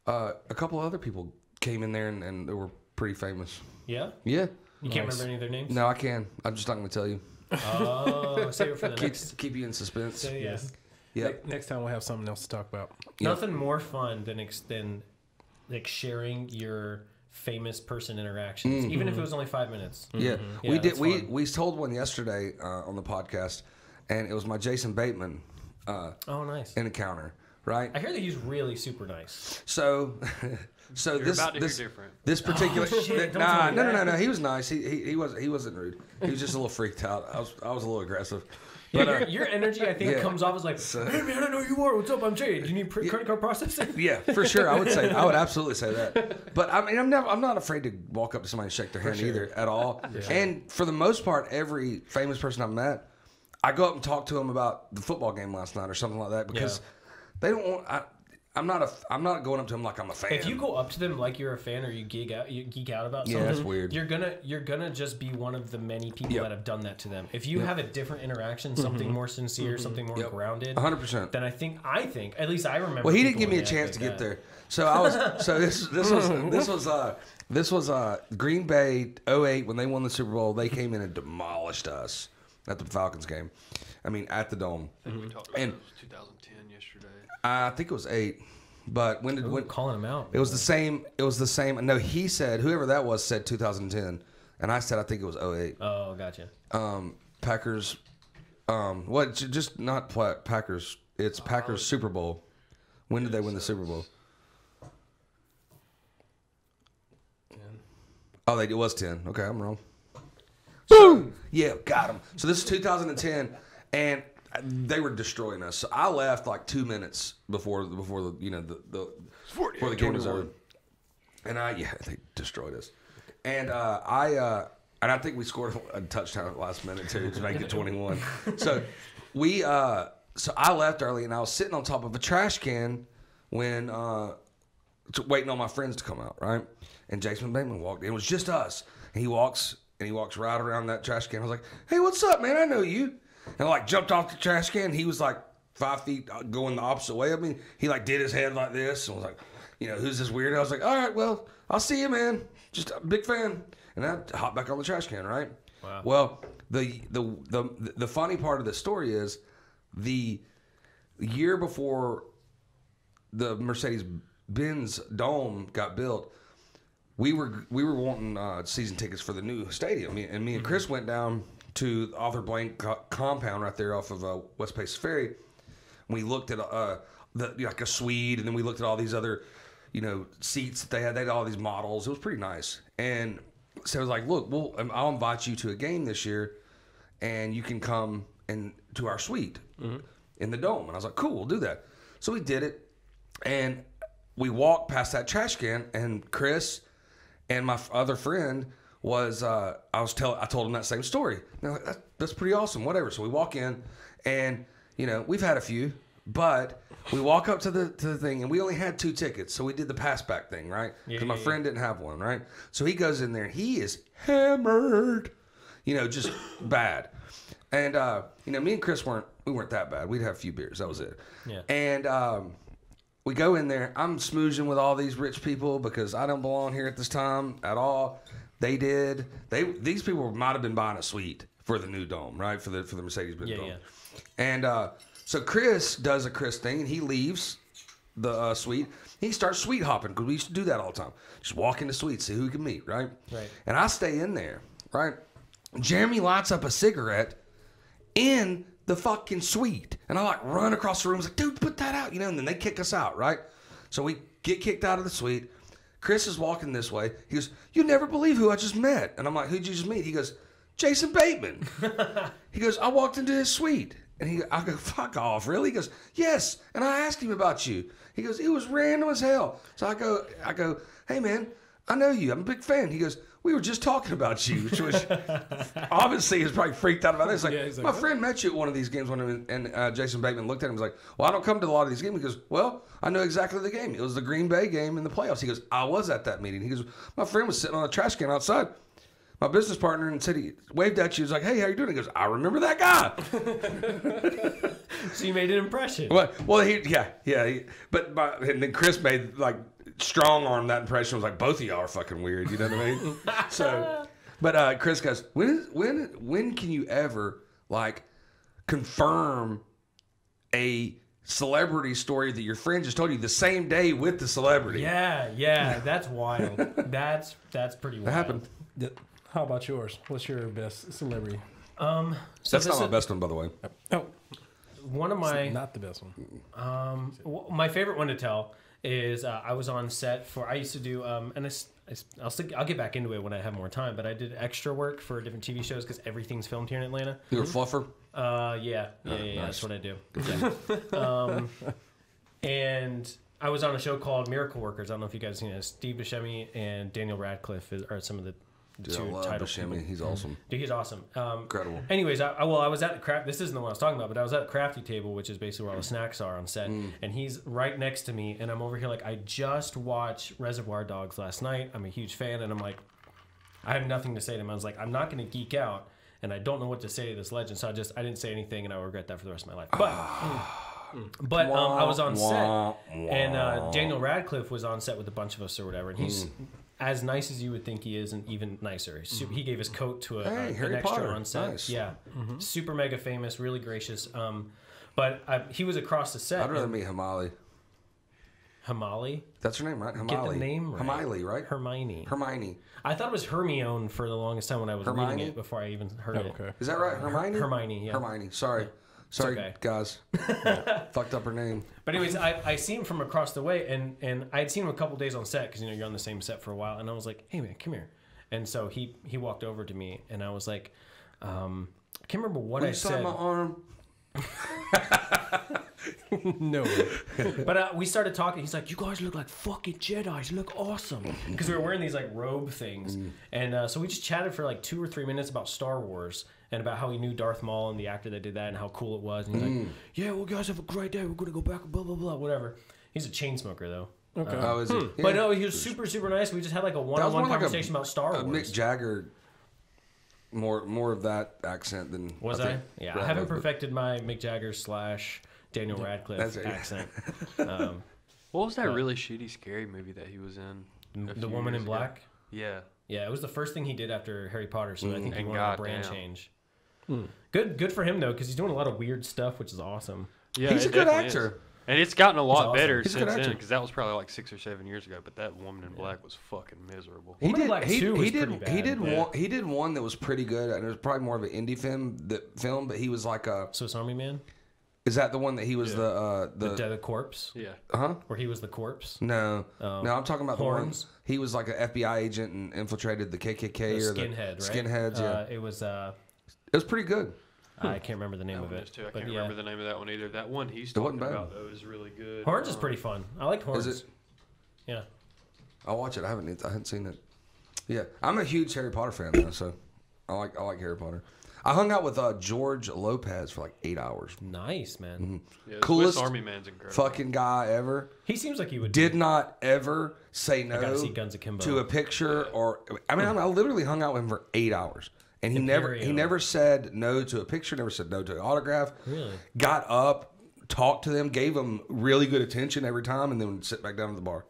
a couple other people came in there, and they were pretty famous. Yeah. Yeah. You can't remember any of their names? No, I can. I'm just not going to tell you. Oh, save it for the next. Keep you in suspense. So, yes. Yeah. Next time we'll have something else to talk about. Yeah. Nothing more fun than like sharing your famous person interactions, even if it was only 5 minutes. Yeah, Yeah, we did. that's We fun. we told one yesterday on the podcast, and it was my Jason Bateman Oh, nice. encounter. Right. I hear that he's really super nice. So, You're this about to this hear different. this particular shit, don't tell me that. no. He was nice. He wasn't rude. He was just a little freaked out. I was a little aggressive. Yeah, But, your energy, I think, yeah. comes off as like, "Hey man, I know who you are. What's up? I'm Jay. Do you need credit card processing?" Yeah, for sure. I would absolutely say that. But I mean, I'm not afraid to walk up to somebody and shake their hand either at all. And for the most part, every famous person I've met, I go up and talk to them about the football game last night or something like that because they don't want. I'm not going up to them like I'm a fan. If you go up to them like you're a fan or you geek out about something, that's weird. You're gonna just be one of the many people that have done that to them. If you have a different interaction, something more sincere, something more grounded, 100%. then I think at least I remember. Well, he didn't people give me a when they chance act to like get there. So I was. So this was Green Bay 08 when they won the Super Bowl. They came in and demolished us at the Falcons game. I mean, at the Dome. I think we talked about And- it was 2010 yesterday. I think it was 8. But when calling him out. it was the same. It was the same. No, he said whoever that was said 2010, and I said I think it was 08. Oh, gotcha. Packers. Just not Packers. It's Packers Super Bowl. When did they win the Super Bowl? Oh, it was 10. Okay, I'm wrong. Boom! Yeah, got him. So this is 2010, and they were destroying us. So I left like 2 minutes before the game was over. And they destroyed us. And I think we scored a touchdown at the last minute too to make it 21. So I left early, and I was sitting on top of a trash can when waiting on my friends to come out, right? And Jason Bateman walked in. It was just us. And he walks and he walks right around that trash can. I was like, hey, what's up, man? I know you. And I like jumped off the trash can. He was like 5 feet going the opposite way of me. He like did his head like this and was like, you know, who's this weirdo? I was like, all right, well, I'll see you, man. Just a big fan. And I hopped back on the trash can, right? Wow. Well, the funny part of the story is the year before the Mercedes-Benz Dome got built, we were wanting season tickets for the new stadium. Me and Chris went down to the Arthur Blank compound right there off of West Pace Ferry. We looked at like a suite, and then we looked at all these other, you know, seats that they had. They had all these models. It was pretty nice. And so I was like, look, I'll invite you to a game this year, and you can come to our suite in the Dome. And I was like, cool, we'll do that. So we did it, and we walked past that trash can, and Chris and my other friend was I told him that same story. And they're like, that's pretty awesome, whatever. So we walk in, and you know, we've had a few, but we walk up to the thing, and we only had 2 tickets, so we did the pass back thing, right? Because my friend didn't have one, right? So he goes in there, and he is hammered, you know, just bad. And you know, me and Chris weren't that bad. We'd have a few beers, that was it. Yeah. And we go in there. I'm smoozing with all these rich people because I don't belong here at this time at all. They did. These people might have been buying a suite for the new Dome, right? For the Mercedes-Benz Dome. Yeah. And so Chris does a Chris thing, and he leaves the suite. He starts suite hopping because we used to do that all the time. Just walk into suites, see who we can meet, right? Right. And I stay in there, right? Jeremy lights up a cigarette in the fucking suite. And I like run across the room. I was like, dude, put that out, you know, and then they kick us out, right? So we get kicked out of the suite. Chris is walking this way. He goes, you'll never believe who I just met. And I'm like, who'd you just meet? He goes, Jason Bateman. He goes, I walked into his suite. And I go, fuck off, really? He goes, yes. And I asked him about you. He goes, it was random as hell. So I go, hey man, I know you. I'm a big fan. He goes, we were just talking about you, which obviously is probably freaked out about this. Like, my friend met you at one of these games and Jason Bateman looked at him and was like, well, I don't come to a lot of these games. He goes, well, I know exactly the game. It was the Green Bay game in the playoffs. He goes, I was at that meeting. He goes, my friend was sitting on a trash can outside. My business partner and said he waved at you. He was like, hey, how you doing? He goes, I remember that guy. So you made an impression. But and then Chris made like strong arm that impression. Was like, both of y'all are fucking weird. You know what I mean? So, but Chris goes, when can you ever like confirm a celebrity story that your friend just told you the same day with the celebrity? Yeah, that's wild. That's pretty wild. That happened. How about yours? What's your best celebrity? So that's not my best one, by the way. Oh, one of my not the best one. My favorite one to tell is I was on set for. I used to do and I'll get back into it when I have more time. But I did extra work for different TV shows because everything's filmed here in Atlanta. You're a fluffer. Yeah. Nice. That's what I do. Yeah. And I was on a show called Miracle Workers. I don't know if you guys have seen it. Steve Buscemi and Daniel Radcliffe are some of the two title people. He's awesome. Dude, he's awesome. Incredible. Anyways, I was at the craft. This isn't the one I was talking about, but I was at the crafty table, which is basically where all the snacks are on set. And he's right next to me, and I'm over here like, I just watched Reservoir Dogs last night. I'm a huge fan, and I'm like, I have nothing to say to him. I was like, I'm not going to geek out, and I don't know what to say to this legend, so I didn't say anything, and I regret that for the rest of my life. But I was on set, and Daniel Radcliffe was on set with a bunch of us or whatever, and he's as nice as you would think he is, and even nicer. He gave his coat to an extra Potter. on set. Nice. Yeah, super mega famous, really gracious. But he was across the set. I'd rather meet Hamali. Hamali? That's her name, right? Hamali. Get the name right. Hamali, right? Hermione. I thought it was Hermione for the longest time when I was reading it before I even heard it. Okay. Is that right? Hermione? Hermione, yeah. Hermione. Sorry. Sorry, okay. guys. Fucked up her name. But anyways, I see him from across the way, and I had seen him a couple days on set because you're on the same set for a while, and I was like, "Hey man, come here." And so he walked over to me, and I was like, I can't remember what I said. My arm. No. But we started talking. He's like, "You guys look like fucking Jedis. You look awesome." Because we were wearing these like robe things, and so we just chatted for like 2 or 3 minutes about Star Wars. And about how he knew Darth Maul and the actor that did that and how cool it was. And he's like, yeah, well, guys, have a great day. We're going to go back, blah, blah, blah, whatever. He's a chain smoker, though. Okay. Oh, is he? Yeah. But no, he was super, super nice. We just had like a one-on-one conversation about Star Wars. Mick Jagger more of that accent than Was I? Yeah, I haven't perfected my Mick Jagger / Daniel Radcliffe accent. What was that really shitty, scary movie that he was in? The Woman in Black? Yeah. Yeah, it was the first thing he did after Harry Potter, so I think he And wanted a brand change. Good for him, though, because he's doing a lot of weird stuff, which is awesome. Yeah, he's a good actor. Is. And it's gotten a lot better He's since then, because that was probably like 6 or 7 years ago. But that Woman in Black was fucking miserable. He did bad. one that was pretty good, and it was probably more of an indie film. But he was like a Swiss Army Man. Is that the one that he was the corpse? Yeah. Where he was the corpse? No. No, I'm talking about Horns? the one. He was like an FBI agent and infiltrated the KKK or skinhead, right? Skinheads. Yeah. It was. It was pretty good. I can't remember the name of it. I can't remember the name of that one either. That one he's wasn't talking bad. about though is really good. Horns is pretty fun. I liked Horns. Is it? Yeah. I'll watch it. I haven't seen it. Yeah, I'm a huge Harry Potter fan though, so I like Harry Potter. I hung out with George Lopez for like 8 hours. Nice, man. Mm-hmm. Yeah, Coolest Swiss Army Man's incredible. fucking guy ever. He seems like he would. Did not ever say no I gotta see Guns Akimbo. to a picture or. I mean, I literally hung out with him for 8 hours. And he never said no to a picture, never said no to an autograph. Really? Got up, talked to them, gave them really good attention every time, and then would sit back down at the bar.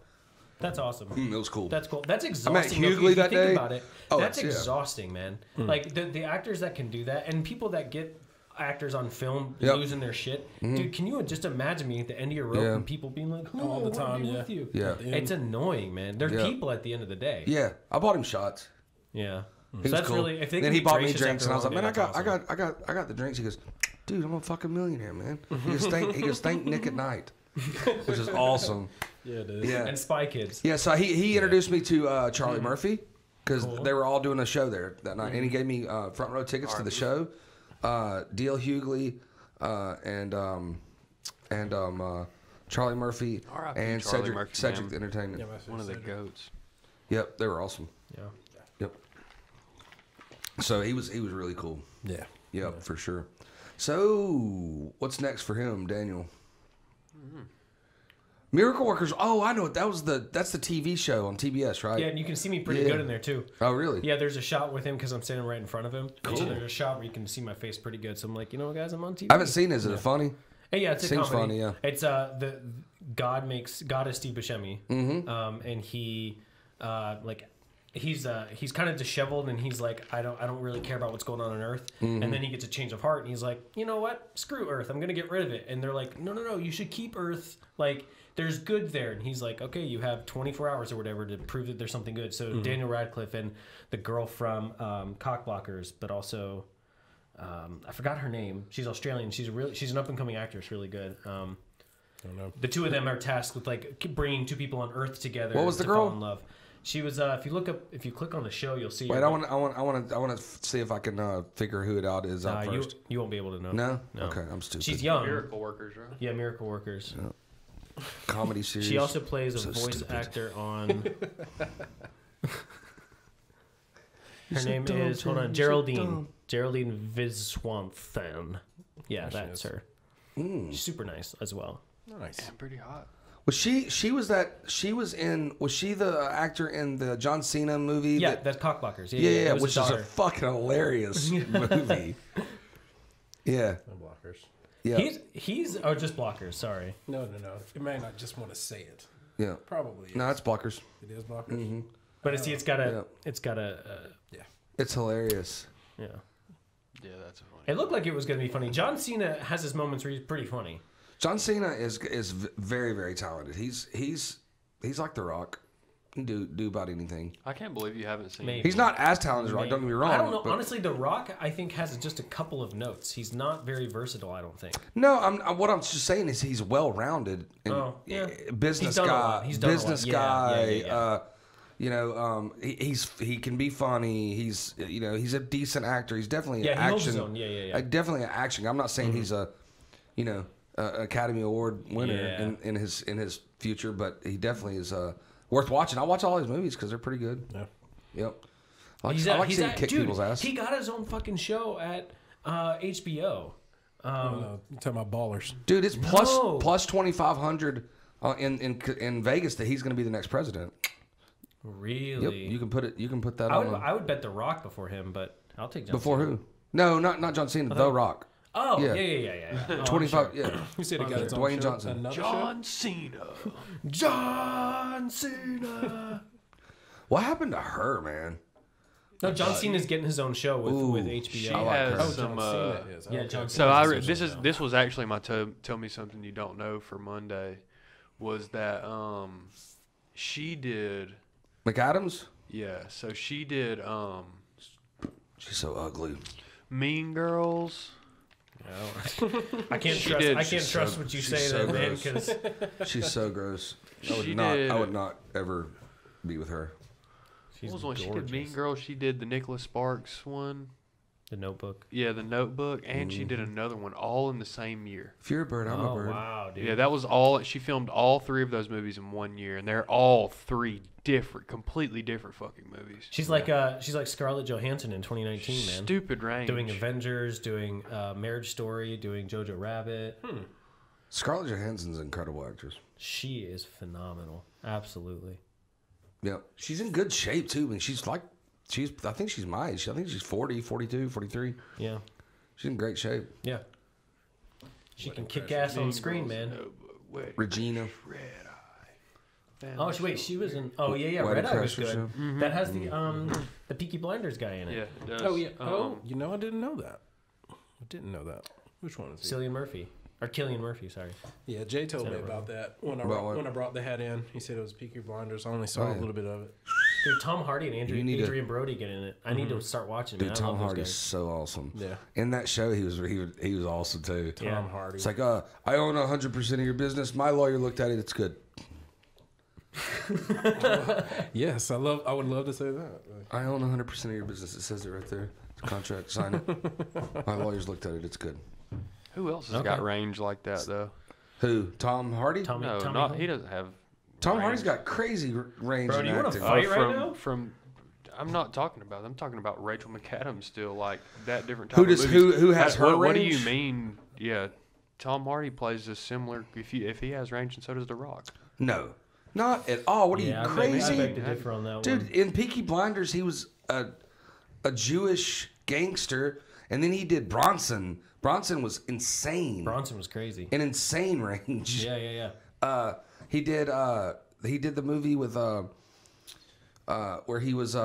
That's awesome. It was cool. That's cool. That's exhausting. I met Hughley that day. Think about it. Oh, that's yeah. exhausting, man. Like the actors that can do that, and people that get actors on film losing their shit. Dude, can you just imagine me at the end of your rope and people being like, all the time, with you? Yeah. It's annoying, man. They're people at the end of the day. Yeah, I bought him shots. Yeah. He So was that's cool. really. If they Then can he be bought me gracious drinks, and I was after like, all, man, that's awesome. I got the drinks. He goes, dude, I'm a fucking millionaire, man. He goes, thank Nick at Night, which is awesome. Yeah, it is. Yeah, And Spy Kids. yeah. So he introduced me to Charlie Murphy because they were all doing a show there that night, and he gave me front row tickets to the show. D.L. Hughley and Charlie Murphy R.I.P. and Charlie Murphy, Cedric man. Entertainment. Yeah, One of the goats. Yep, they were awesome. Yeah. Yep. So he was really cool. Yeah. Yep, for sure. So what's next for him, Daniel? Miracle Workers. Oh, I know. That's the TV show on TBS, right? Yeah, and you can see me pretty good in there too. Oh, really? Yeah, there's a shot with him because I'm standing right in front of him. Cool. So there's a shot where you can see my face pretty good. So I'm like, you know what, guys, I'm on TV. I haven't seen it. Is it funny? Hey, yeah, it's a Seems comedy. funny, yeah. It's the God is Steve Buscemi, and he he's kind of disheveled, and he's like, I don't really care about what's going on Earth. And then he gets a change of heart, and he's like, you know what, screw Earth, I'm gonna get rid of it. And they're like, no, you should keep Earth. Like, there's good there. And he's like, okay, you have 24 hours or whatever to prove that there's something good. So Daniel Radcliffe and the girl from Cockblockers, but also. I forgot her name. She's Australian. She's an up and coming actress. Really good. I don't know. The two of them are tasked with like bringing two people on Earth together. What was the to girl? Fall in love. She was. If you click on the show, you'll see. Wait, her. I want to see if I can figure who it out is out first. You won't be able to know. No. Okay, I'm stupid. She's young. Miracle Workers, right? Yeah, Miracle Workers. Yeah. Comedy series. She also plays a So voice stupid. actor on. Her name is Geraldine. Geraldine Viswanthan. Yeah, that's her. She's super nice as well. Nice. Yeah, pretty hot. Was she was she the actor in the John Cena movie? Yeah, that's Cockblockers. Yeah, it was which his is a daughter. fucking hilarious movie. Yeah. No blockers. Yeah. He's just Blockers. Sorry. No. It may not just want to say it. Yeah. Probably. Is. No, it's blockers. It is blockers. But it's got a Yeah. It's hilarious. yeah. Yeah, that's a funny. It looked like it was going to be funny. John Cena has his moments where he's pretty funny. John Cena is very, very talented. He's like The Rock. He can do about anything. I can't believe you haven't seen. Maybe. He's not as talented as Rock. Don't get me wrong. I don't know. but- Honestly, The Rock, I think, has just a couple of notes. He's not very versatile, I don't think. No, what I'm just saying is he's well rounded. Oh, yeah. Business He's done a guy. lot. He's done a lot. Business Yeah, guy. yeah. He can be funny. He's a decent actor. He's definitely an Yeah, he holds his action. own. Yeah. Definitely an action. I'm not saying he's a Academy Award winner Yeah. in his future, but he definitely is worth watching. I watch all his movies because they're pretty good. Yeah. Yep. I like seeing him kick people's ass. He got his own fucking show at HBO. You're talking about ballers. Dude, it's No. plus 2,500 in Vegas that he's going to be the next president. Really? Yep, you can put that I on. would bet The Rock before him, but I'll take John Before Cena. who? No, not John Cena. The Rock. Oh, Yeah. yeah. Oh, 25. sure. Yeah. You said he got his own Dwayne show? Johnson. Another John Cena. John Cena. What happened to her, man? No, John Cena's getting his own show with HBO. She I like has her. some. John Cena is. yeah, Okay. John So Cena's this was actually my tell me something you don't know for Monday, was that she did. McAdams? Yeah, so she did She's so ugly. Mean Girls. I can't She trust. did. I can't She's trust so- what you she's say so there, man. gross. Because She's so gross. She I did. would not ever be with her. she's What was one? She did Mean gorgeous. Girls. She did the Nicholas Sparks one. The Notebook. Yeah, The Notebook, and she did another one, all in the same year. If you're a bird, I'm a Oh bird. wow, dude. Yeah, that was all. She filmed all three of those movies in 1 year, and they're all three completely different fucking movies. She's like Scarlett Johansson in 2019, man. Stupid range. Doing Avengers, doing Marriage Story, doing Jojo Rabbit. Scarlett Johansson's an incredible actress. She is phenomenal. Absolutely. Yeah. She's in good shape, too. I mean, I think she's my age. I think she's 40, 42, 43. Yeah. She's in great shape. Yeah. She can kick ass on screen, man. Notebook, Wedding, Regina. Red Eye. Oh, she was in. Oh yeah, Wedding Red Eye was Crashers good. show. That has the Peaky Blinders guy in it. Yeah, it does. Oh yeah. You know, I didn't know that. I didn't know that. Which one is he? Cillian Murphy or Killian Murphy, sorry. Yeah, Jay told me Is that about that when I About what? when I brought the hat in. He said it was Peaky Blinders. I only saw Oh, yeah. a little bit of it. Dude, Tom Hardy and You need to- Adrian Brody get in it. I need to start watching. Dude, man. I Tom love those Hardy's guys. so awesome. Yeah. In that show, he was awesome, too. Tom Yeah. Hardy. It's like, I own 100% of your business. My lawyer looked at it. It's good. Yes, I would love to say that. I own 100% of your business. It says it right there. It's a contract. Sign it. My lawyers looked at it. It's good. Who else has Okay. got range like that though? Who? Tom Hardy? Tommy No, Tommy not Hall? he doesn't have. Tom range. Hardy's got crazy range Bro, in do you wanna acting. fight right now? From I'm not talking about. I'm talking about Rachel McAdams still, like that different type Who of does movies. who has her What do range? you mean? Yeah, Tom Hardy plays a similar. If he has range, and so does The Rock. No, not at all. What are Yeah, you I crazy, beg to differ on that dude? one. In Peaky Blinders, he was a Jewish gangster, and then he did Bronson. Bronson was insane. Bronson was crazy. An insane range. Yeah. He did the movie with where he was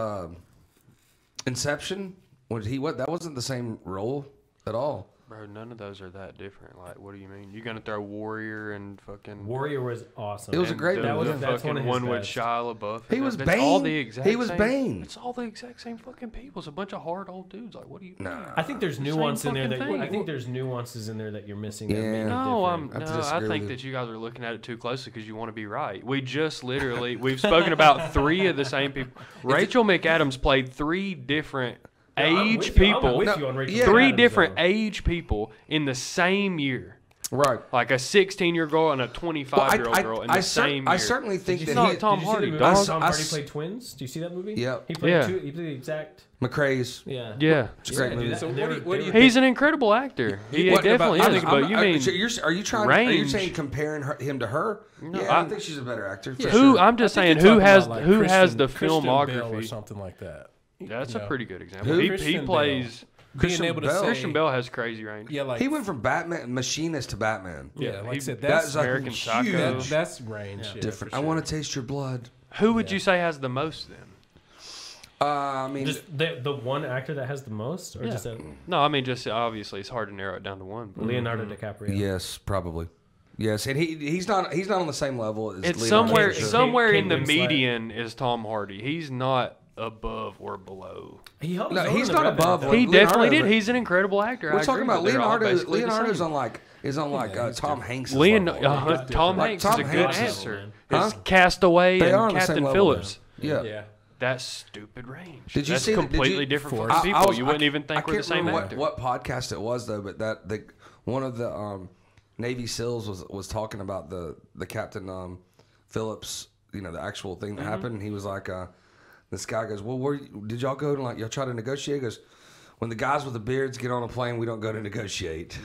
Inception. That wasn't the same role at all. Bro, none of those are that different. Like, what do you mean? You're gonna throw Warrior and fucking Warrior was awesome. It was a and great the, movie. the That's one fucking of his one with best. Shia LaBeouf. He and was that's all Bane. the exact He was same, Bane. It's all the exact same fucking people. It's a bunch of hard old dudes. Like, what do you? Nah. I think there's Same nuance in there fucking that thing. I think there's nuances in there that you're missing. That Yeah. make it No, different. I disagree I with think you. that you guys are looking at it too closely because you want to be right. We just literally we've spoken about three of the same people. Rachel McAdams played three different I'm age with you. I'm people, with you on Rachel three McAdams, different though. age people in the same year. Right. Like a 16-year-old girl and a 25-year-old girl in the same year. I certainly think Did you that see he, Tom did you see the Hardy, movie dog. where Tom I Hardy s- played twins. Do you see that movie? Yep. He played Yeah. two. He played the exact. McRae's. Yeah. Yeah. It's a great movie. dude, So they what do were- you- what do they you were- He's an incredible actor. He What definitely about- is. I'm- But you I'm- mean so are you trying? Are you range? saying comparing him to her? No, yeah, I I- think she's a better actor. For who? sure. I'm just I think saying you're who talking has about, like, who has the Christian Bale or filmography. something like that. That's You a know, pretty good example. Who? He Christian plays. Christian being able to Bale. say, Christian Bale has crazy range. yeah, like He went from Batman machinist to Batman. yeah, like I he- said, That's that's like American huge. Psycho. that's range. Yeah, Different. for I want sure. to taste your blood. Who would you say has the most then? I mean, Just the one actor that has the most, or just No, I mean just obviously it's hard to narrow it down to one. But Leonardo DiCaprio. yes, probably. Yes, and he's not on the same level as it's Leonardo somewhere DiCaprio. somewhere Kate in the Winslet. median is Tom Hardy. He's not above or below. He held No, his own he's in the not Red Dead, above though. He Leonardo, definitely did. but- He's an incredible actor. We're I talking agree, about but they're all Leonardo. basically the Leonardo's same. on Tom Hanks. Tom Like Hanks Tom is a good Hanks. answer. Huh? It's Castaway They are on and the same Captain level Phillips. Yeah. Yeah. That's stupid range. Did you That's see that- did completely you- different Force. fucking I people. was- You wouldn't I- even I think we're the can't same remember actor. what podcast it was though, but one of the Navy SEALs was talking about the Captain Phillips, the actual thing that happened. And he was like, this guy goes, well, did y'all go to y'all try to negotiate? He goes, when the guys with the beards get on a plane, we don't go to negotiate.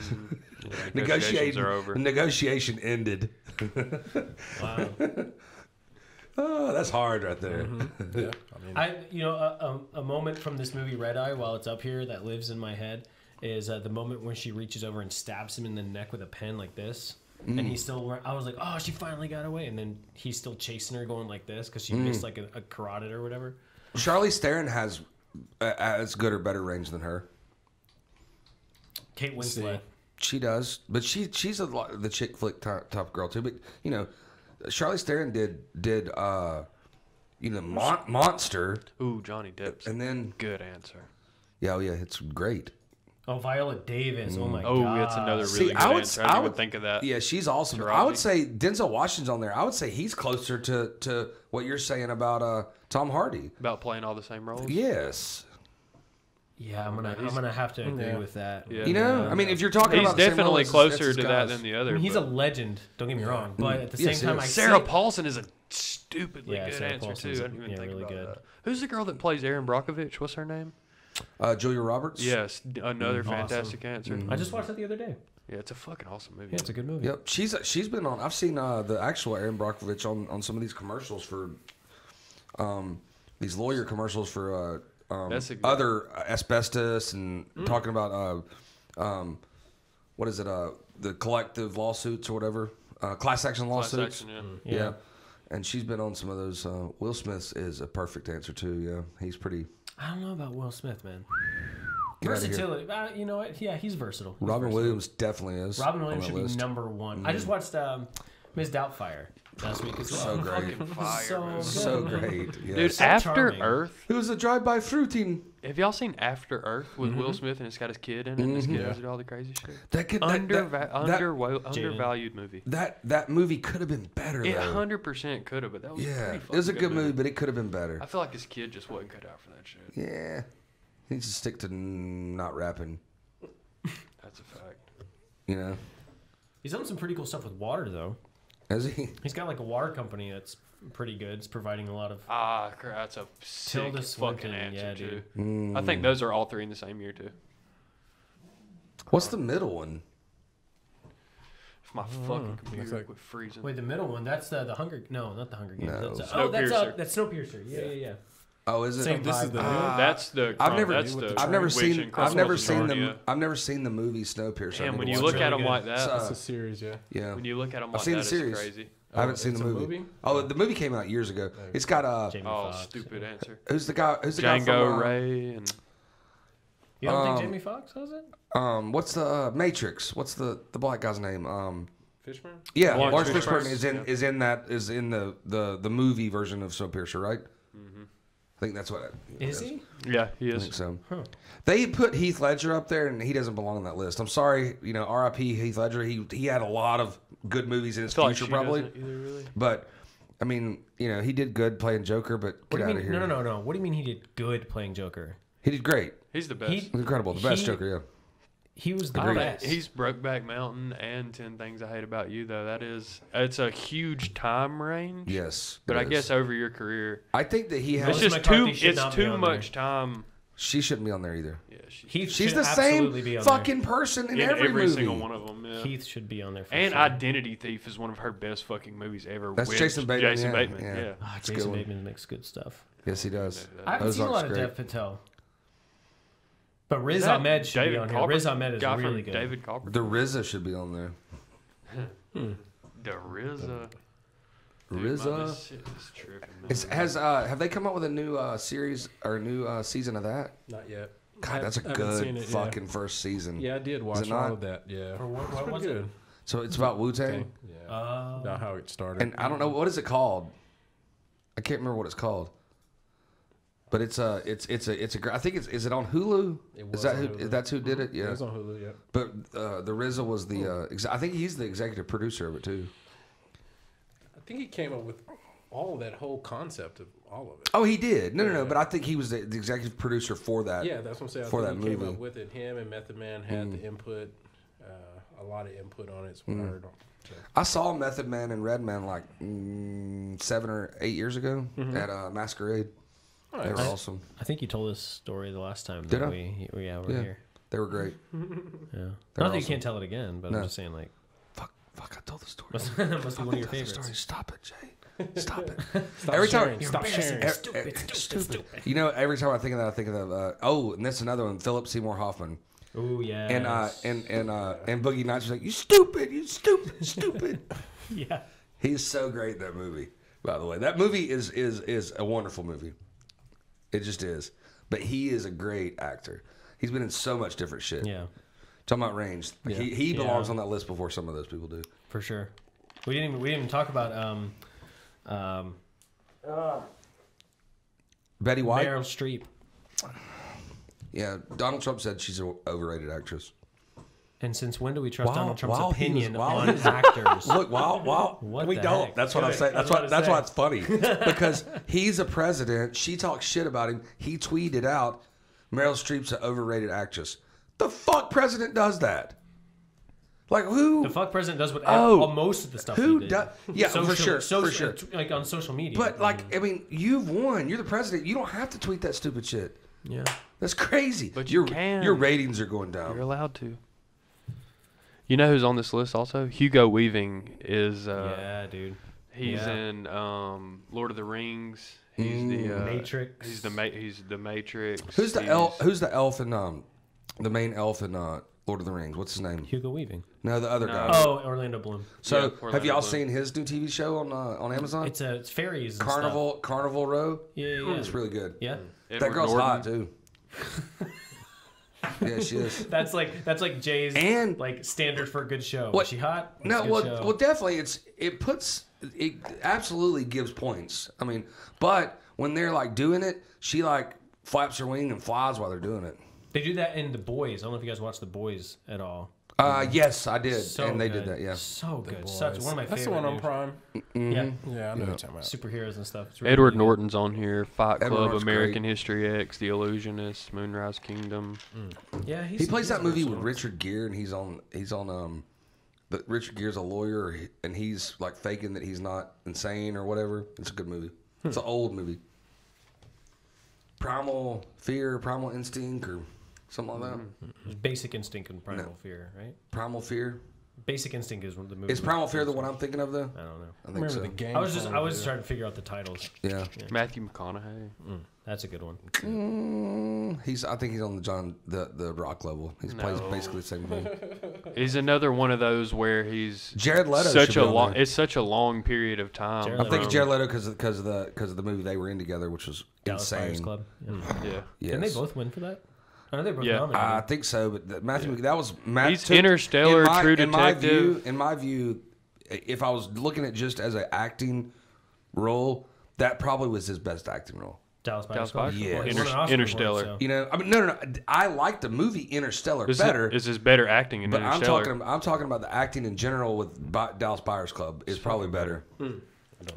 Negotiations are over. Negotiation ended. Wow. Oh, that's hard right there. Yeah, I mean, A moment from this movie Red Eye, while it's up here, that lives in my head is the moment when she reaches over and stabs him in the neck with a pen like this, and he's still. I was like, oh, she finally got away, and then he's still chasing her, going like this because she missed like a carotid or whatever. Charlize Theron has as good or better range than her. Kate Winslet. She does, but she's the chick flick top girl too. But Charlize Theron did Monster. Ooh, Johnny Depp's. And then good answer. Yeah, it's great. Oh, Viola Davis. Oh my god. Oh, that's another really good answer. I didn't even think of that. Yeah, she's awesome. I would say Denzel Washington's on there. I would say he's closer to what you're saying about Tom Hardy. About playing all the same roles. Yes. Yeah, I'm gonna have to agree with that. Yeah. I mean, if you're talking he's about the definitely same role, closer to that than the other. I mean, he's a legend. Don't get me wrong, but at the same time, Sarah Paulson is a stupidly good Sarah answer Paulson's too. I didn't even think really about good. that. Who's the girl that plays Erin Brockovich? What's her name? Julia Roberts. Yes, another fantastic answer. I just watched that the other day. Yeah, it's a fucking awesome movie. Yeah, it's a good movie. Yep, she's been on. I've seen the actual Erin Brockovich on some of these commercials for, these lawyer commercials for other asbestos and talking about what is it the collective lawsuits or whatever, class action lawsuits. Class action, yeah. And she's been on some of those. Will Smith is a perfect answer too. Yeah, he's pretty. I don't know about Will Smith, man. Get out of here. Versatility. You know what? Yeah, he's versatile. Robin Williams definitely is. Robin Williams on should that list. be number one. I just watched Ms. Doubtfire last week as well. So great. So great. Yes. Dude, So After charming. Earth. It was a drive-by fruiting. Have y'all seen After Earth with Will Smith and it's got his kid in it? And his kid does all the crazy shit. That could Undervalued movie. That movie could have been better. It though. 100% could have, but that was Yeah, pretty it was a fucking good movie, but it could have been better. I feel like his kid just wasn't cut out for that shit. Yeah, he needs to stick to not rapping. That's a fact. You know, He's done some pretty cool stuff with water, though. has he? He's got like a water company that's pretty good. It's providing a lot of. That's a sick Tilda fucking Swinton, answer, yeah, too. dude. I think those are all three in the same year, too. What's the middle one? If my fucking computer quit freezing. Wait, the middle one. That's the Hunger. No, not the Hunger Games. No. That's Snowpiercer. Yeah. Oh, is it? Same this is vibe. the new one? That's the. I've never That's the I've never Witch seen and I've never Christmas seen Narnia. I've never seen the movie Snowpiercer. I And need when to you watch look it. at them really like good. that, It's a series, yeah. Yeah, when you look at them I've like seen that, the series. it's crazy. I haven't seen it's the a movie. movie? Oh, the movie came out years ago. It's got Jamie Oh, Foxx. stupid answer. who's the guy? Who's the guy Django from Ray and You don't think Jamie Foxx has it? what's the Matrix? What's the black guy's name? Fishburne? Yeah, Lawrence Lawrence Fishburne Fishburne, is in the movie version of Snowpiercer, right? I think that's what. Is he? yeah, he I is. think so. They put Heath Ledger up there, and he doesn't belong on that list. I'm sorry, R.I.P. Heath Ledger. He had a lot of good movies in his I feel like future, she probably. doesn't either, really. But I mean, he did good playing Joker. But What get do out you of mean? here. No. What do you mean he did good playing Joker? He did great. He's the best. He was incredible. The best Joker. Yeah. He was the Agreed. best. He's Brokeback Mountain and 10 Things I Hate About You, though. It's a huge time range. Yes. But it I is. guess over your career, I think that he has. it's Melissa just too. McCarthy should It's not be too on much time. She shouldn't be on there either. Yeah, Heath She's should the same absolutely be on fucking person in every movie. single one of them. Yeah. Heath should be on there. For And sure. Identity Thief is one of her best fucking movies ever. That's with Jason Bateman. Jason yeah, Bateman. Yeah. Yeah. It's a good Jason one. Bateman makes good stuff. Yes, he does. I haven't seen a lot of Ozark's Dev great. Patel. But Riz Is that Ahmed should be David on here. Copper- Riz Ahmed is guy really from good. David Copper. The RZA should be on there. The RZA. RZA. This shit is tripping, man. Have they come up with a new series or a new season of that? Not yet. God, that's a I haven't good seen it, fucking first season. Yeah, I did it watch not? all of that. Yeah. Or what It's pretty was good. it? So it's about Wu-Tang. Okay. Yeah. About how it started. And I don't know what is it called. I can't remember what it's called. But it's a I think is it on Hulu? It was Is that on who? Hulu. That's who did it? It Yeah. was on Hulu, yeah. But the RZA was the. I think he's the executive producer of it too. I think he came up with all of that whole concept of all of it. Oh, he did. No. Yeah. But I think he was the executive producer for that. Yeah, that's what I'm saying. I for think that he came movie. up with it. Him and Method Man had the input, a lot of input on it. Is what I heard. So. I saw Method Man and Redman like 7 or 8 years ago at Masquerade. They were awesome. I think you told this story the last time Did that I? we were Yeah. here. They were great. Yeah. They're Not that you awesome. can't tell it again, but No. I'm just saying like Fuck! I told the story. must be one of your Tell the favorites. story. Stop it, Jay. Stop it. Stop Every time- sharing. Stop sharing. Stupid. You know, every time I think of that, I think of and that's another one, Philip Seymour Hoffman. Oh yeah. And Boogie Nights was like, you stupid. Yeah. He's so great in that movie. By the way, that movie is a wonderful movie. It just is. But he is a great actor. He's been in so much different shit. Yeah. Talking about range, Yeah. he belongs on that list before some of those people do. For sure. We didn't even talk about Betty White. Meryl Streep. Yeah, Donald Trump said she's an overrated actress. And since when do we trust Wow, Donald Trump's wow, he was- opinion wow, on he was- actors? Look, wow, What we the don't. heck? That's what I'm Good. saying. That's That's what why. I That's why it's funny because he's a president. She talks shit about him. He tweeted out, "Meryl Streep's an overrated actress." The fuck president does that? Like who? The fuck president does what most of the stuff who he did. does? Yeah, for sure, for sure. Like on social media. But like, I mean, you've won. You're the president. You don't have to tweet that stupid shit. yeah. That's crazy. But you your can. your ratings are going You're down. allowed to. You know who's on this list also? Hugo Weaving is. Yeah, dude. He's Yeah. in Lord of the Rings. He's the Matrix. He's the Matrix. Who's the He's- elf? Who's the elf in the main elf in Lord of the Rings? What's his name? Hugo Weaving. No, the other guy. Oh, Orlando Bloom. So Yeah, have Orlando y'all Bloom. seen his new TV show on Amazon? It's fairies. And Carnival Row. Yeah. It's really good. Yeah. That Edward girl's Norton. hot too. Yeah, she is. That's like Jay's And- like standard for a good show. What- Is she hot? No, It's a good show. well, definitely. It absolutely gives points. I mean, but when they're like doing it, she like flaps her wing and flies while they're doing it. They do that in The Boys. I don't know if you guys watch The Boys at all. Yes, I did, So and they good. did that. Yeah. So good. Boys. Such one of my That's favorite. the one on dude. Prime. Yeah. Yeah, I know what you're talking about. Superheroes and stuff. It's really, Edward really good. Norton's on here. Fight Edward Club, Norton's American great. History X, The Illusionist, Moonrise Kingdom. Yeah, He plays that movie with awesome. Richard Gere, and he's on but Richard Gere's a lawyer, and he's like faking that he's not insane or whatever. It's a good movie. It's an old movie. Primal Fear, Primal Instinct, or something like that. Basic Instinct and Primal Fear, right? Primal Fear. Basic Instinct is one of the movies. Is Primal Fear the one I'm thinking of though? I don't know. I think Remember so. the game? I was trying to figure out the titles. Yeah. Matthew McConaughey. That's a good one. I think he's on the Rock level. He plays basically the same thing. He's another one of those where he's Jared Leto. such should a be on long. there. It's such a long period of time. Jared I'm thinking Leto. Jared Leto because of the movie they were in together, which was Dallas Buyers insane. Club. Yeah. Yeah. Yes. Didn't they both win for that? I know they were both Yeah. nominated. I think so, but that was Matt. He's Interstellar, True Detective. In my view, if I was looking at just as an acting role, that probably was his best acting role. Dallas Dallas Buyers Club. Buyers Club. Well, he Yeah. won an Oscar for it, Interstellar. so- You know, I mean, no. I like the movie Interstellar better, Is his better acting in but I'm Interstellar? talking about the acting in general with Dallas Buyers Club is probably better. It's All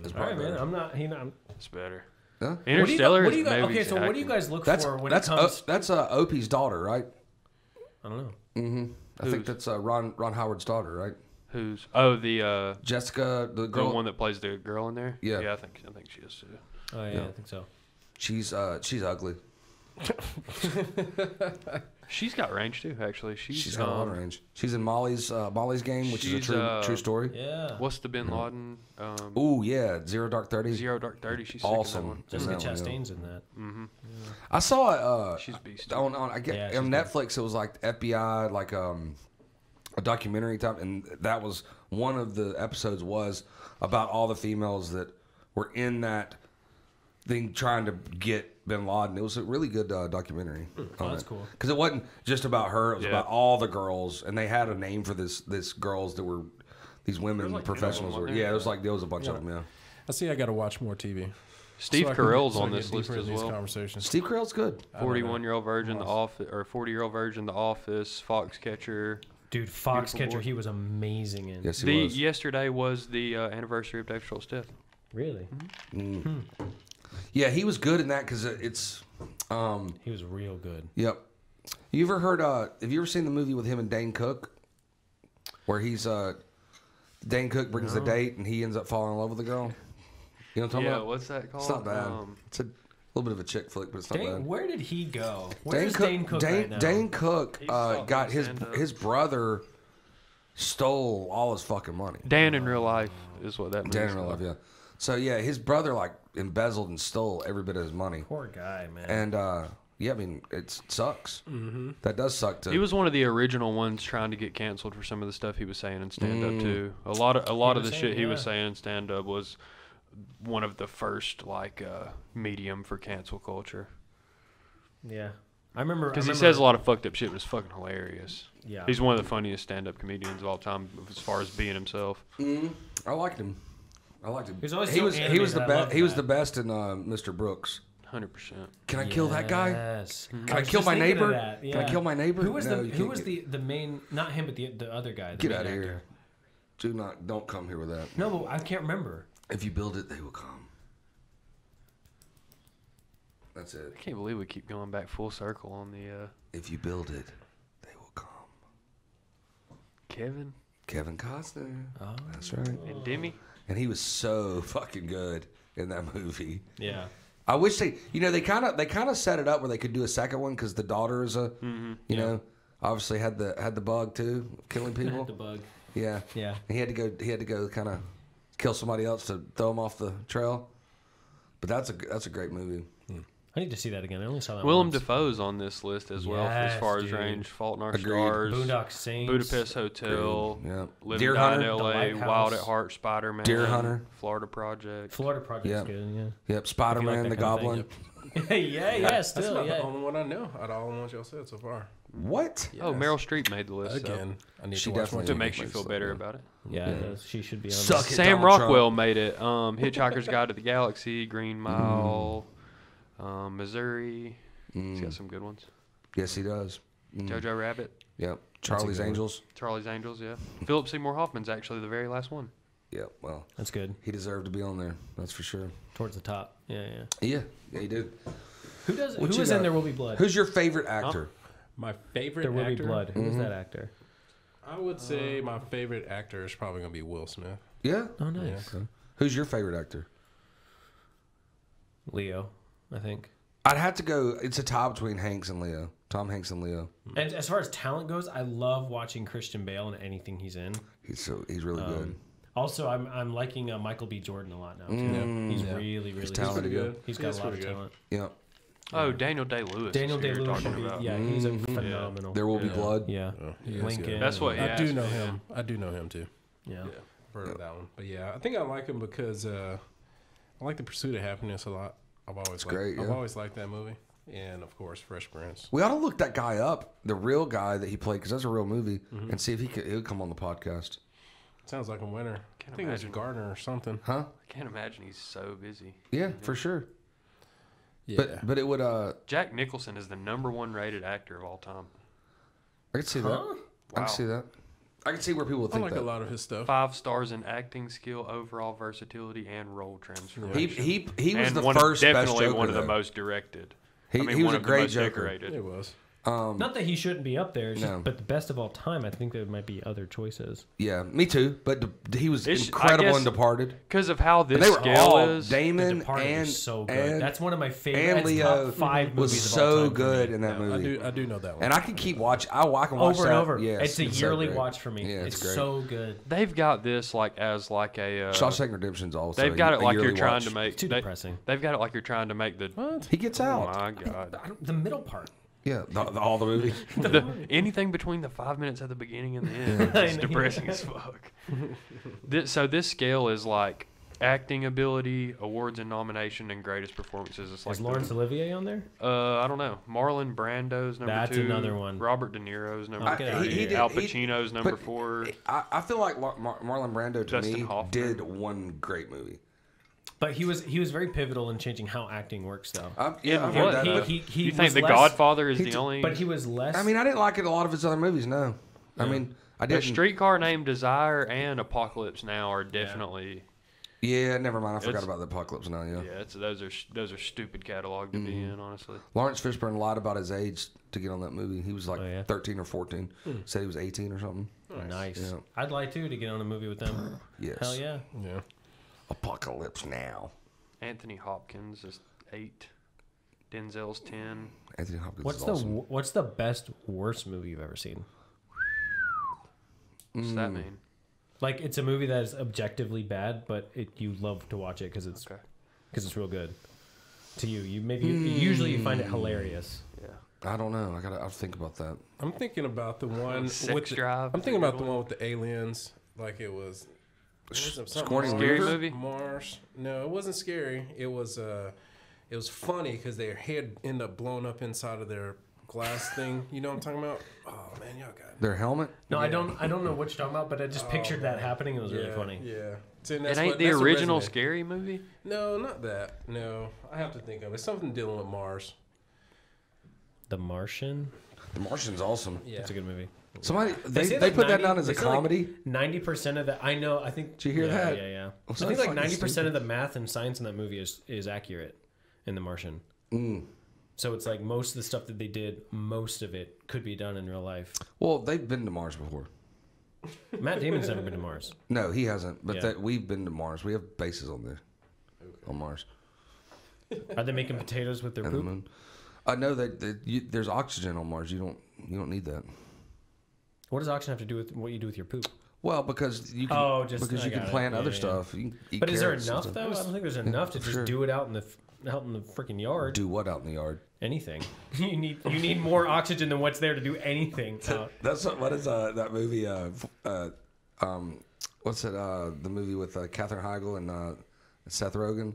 right, probably man. better. I'm not. I'm It's better. Huh? Interstellar. What do you is guys, okay, maybe so what do you acting. guys look That's for when it that's comes? that's Opie's daughter, right? I don't know. I think that's Ron Howard's daughter, right? Who's? Oh, the Jessica, the girl. one that plays the girl in there. Yeah. Yeah, I think she is too. Oh yeah, I think so. She's ugly. She's got range too. Actually, She's got a lot of range. She's in Molly's Game, which is a she's, true story. Yeah. What's the Bin Laden? Oh yeah, Zero Dark 30. Zero Dark 30. She's sick in Awesome. that one. Jessica that one, yeah. Chastain's in that. I saw She's beast. on I get Yeah, she's on good. Netflix. It was like FBI, like a documentary type, and that was one of the episodes was about all the females that were in that thing trying to get Bin Laden. It was a really good documentary. Oh, that's cool. Because it wasn't just about her; it was Yeah. about all the girls, and they had a name for this girls that were these women like 10 of professionals. them, Were, wasn't yeah, there? there was a bunch of them. Yeah, I see. I got to watch more TV. Steve So I can- Carell's so I on can this get list deeper as in these well. Conversations. Steve Carell's good. 41-year-old virgin, The Office, or 40-year-old virgin, The Office, Foxcatcher. Dude, Beautiful Foxcatcher, Boy. he was amazing in. Yes, he was. Yesterday was the anniversary of Dave Schultz's death. Really? Yeah, he was good in that because it's. He was real good. Yep. You ever heard? Have you ever seen the movie with him and Dane Cook, where he's Dane Cook brings the date and he ends up falling in love with the girl? You know what I'm talking Yeah, about? what's that called? It's not bad. It's a little bit of a chick flick, but it's not Dane, bad. where did he go? Where's Dane Cook right now? Dane Cook He's still got doing stand-up. his brother stole all his fucking money. Dan in real life is what that movie's Dan in real called. life, yeah. So yeah, his brother like embezzled and stole every bit of his money. Poor guy, man. And yeah, I mean it sucks. Mm-hmm. That does suck too. He was one of the original ones trying to get canceled for some of the stuff he was saying in stand up too. A lot of the shit he was saying in stand up was one of the first like medium for cancel culture. Yeah, I remember Because he says a lot of fucked up shit, but it's fucking hilarious. Yeah, He's one of the funniest stand up comedians of all time as far as being himself. I liked him. I liked him. He was always he so was the animated, I best. loved He was that. the best in Mr. Brooks. 100%. Can I kill that guy? Yes. Can I kill my neighbor? Can I kill my neighbor? Who was No, the main? Not him, but the other guy. The Get main out of actor. here! Don't come here with that. No, but I can't remember. If you build it, they will come. That's it. I can't believe we keep going back full circle on the If you build it, they will come. Kevin Costner. Oh. That's right. and Demi. And he was so fucking good in that movie. Yeah. I wish they kind of set it up where they could do a second one because the daughter is you know, obviously had the bug too, killing people. The bug. Yeah. Yeah. And he had to go kind of kill somebody else to throw him off the trail. But that's a great movie. I need to see that again. I only saw that Willem once. Dafoe's on this list as well as Yes, far as dude. range. Fault in Our Agreed. Stars, Boondock Saints. Budapest Hotel, Yeah. Live Deer and Die in Hunter. The L.A., Lighthouse. Wild at Heart, Spider-Man, Deer Hunter. Florida Project. Florida Project's Yeah. good. Yep. Spider-Man, that the kind of Goblin. Yeah. yeah. That's Still, about the yeah. only one I know out of all the ones y'all said so far. What? Oh, Meryl Streep made the list. Again, I need She to watch definitely one. So did. it makes you feel better about it. Yeah, it does. She should be on. Suck there. it. Sam Donald Rockwell made it. Hitchhiker's Guide to the Galaxy, Green Mile, Missouri. He's got some good ones. Yes, he does. Jojo Rabbit, Yep. Charlie's Angels. Charlie's Angels, yeah. Philip Seymour Hoffman's actually the very last one. Yep. Well, That's good. he deserved to be on there. That's for sure. Towards the top. Yeah. Yeah, he did. Who does? What Who you is got? in There Will Be Blood? Who's your favorite actor? My favorite There Will actor, Be Blood. Who is that actor? I would say my favorite actor is probably going to be Will Smith. Yeah. Oh, nice. Okay. Who's your favorite actor? Leo, I think. I'd have to go. It's a tie between Hanks and Leo. Tom Hanks and Leo. And as far as talent goes, I love watching Christian Bale in anything he's in. He's really good. Also, I'm liking Michael B. Jordan a lot now too. He's really talented. good. He's got a lot of talent. Yeah. Oh, Daniel Day-Lewis. Daniel is who you're Day-Lewis, talking about. he's a phenomenal. There Will Be blood. Yeah, He is Lincoln. good. That's what he I asked do know me, him. I do know him too. Yeah. I've heard of that one. But yeah, I think I like him because I like The Pursuit of Happiness a lot. I've always liked that movie. And of course, Fresh Prince. We ought to look that guy up, the real guy that he played, because that's a real movie, and see if he would come on the podcast. Sounds like a winner. I think it was Gardner or something. Huh? I can't imagine he's so busy. Yeah, for sure. Yeah. But it would. Jack Nicholson is the #1 rated actor of all time. I could see that. I can see that. I can see where people would I think like that. a lot of his stuff. 5 stars in acting skill, overall versility, and role transformation. He was And the one first of, best definitely Joker. one of the though. most directed. He I mean, was one a of the great most Joker. decorated. It was. Not that he shouldn't be up there, it's just, No. but the best of all time, I think there might be other choices. Yeah, me too. But he was It's- I incredible guess- in Departed. Because of how this They were scale all is. Damon The Departed and is so good. and That's one of my favorite. and that's Leo top 5 movies was of all so time for good me. in that movie. I do know that one. And I can keep watching. I can watch Over that. and over. Yes, it's a so yearly great. watch for me. Yeah, it's great. so good. They've got this like as like a. Shawshank Redemption's also. They've got it a like you're yearly trying watch. to make. It's too depressing. They've got it like you're trying to make the. What? He gets Oh out. my god! The middle part. Yeah, all the movie. Anything between the 5 minutes at the beginning and the end is just depressing as fuck. So this scale is like acting ability, awards and nomination, and greatest performances. It's like Is Laurence Olivier on there? I don't know. Marlon Brando's number That's 2. another one. Robert De Niro's number Okay. 3. He did- Al he- Pacino's number but 4. I feel like Marlon Brando to Dustin me Hoffman. did one great movie. But he was very pivotal in changing how acting works, though. Yeah, I've what? heard that. He- but- he You think was The less- Godfather is he the did- only? But he was less. I mean, I didn't like it a lot of his other movies. No, I mean, I But didn't. Streetcar Named Desire and Apocalypse Now are definitely. Yeah, never mind. I forgot It's- about the Apocalypse Now. Yeah. Yeah, those are stupid catalog to be in, honestly. Lawrence Fishburne lied about his age to get on that movie. He was like Oh, yeah? 13 or 14. Said he was 18 or something. nice. Yeah. I'd like to get on a movie with them. Yes. Hell yeah. Yeah. Apocalypse Now. Anthony Hopkins is 8. Denzel's 10. Anthony Hopkins What's is the awesome. what's the best worst movie you've ever seen? What's that mean? Like it's a movie that is objectively bad, but you love to watch it because it's real good. To you, usually you find it hilarious. Yeah. I don't know. I'll think about that. I'm thinking about the one Sex Drive. I'm thinking about the one with the aliens. Like it was. Squirting Scary River? movie? Mars. No, it wasn't scary. It was funny because their head ended up blowing up inside of their glass thing. You know what I'm talking about? Oh man, y'all got it. Their helmet? No, I don't know what you're talking about, but I just pictured that happening. It was really funny. Yeah. It ain't the original scary movie? No, not that. No, I have to think of it. Something dealing with Mars. The Martian. The Martian's awesome. Yeah, it's a good movie. Somebody They say they like put that 90 down as a they say like comedy. 90% of that, I know. I think. Did you hear that? Yeah. I so think like fucking 90% stupid. of the math and science in that movie is accurate in The Martian. Mm. So it's like most of the stuff that they did, most of it could be done in real life. Well, they've been to Mars before. Matt Damon's never been to Mars. No, he hasn't. But Yeah. we've been to Mars. We have bases on there, on Mars Are they making potatoes with their and the poop? moon. I know that there's oxygen on Mars. You don't need that. What does oxygen have to do with what you do with your poop? Well, because you can, I you got can it. plant Yeah, other yeah. stuff. You can eat But is there carrots and enough stuff. though? I don't think there's enough to for just sure. do it out in the freaking yard. Do what out in the yard? Anything. You need more oxygen than what's there to do anything. That's what is that movie? What's it? The movie with Katherine Heigl and Seth Rogen.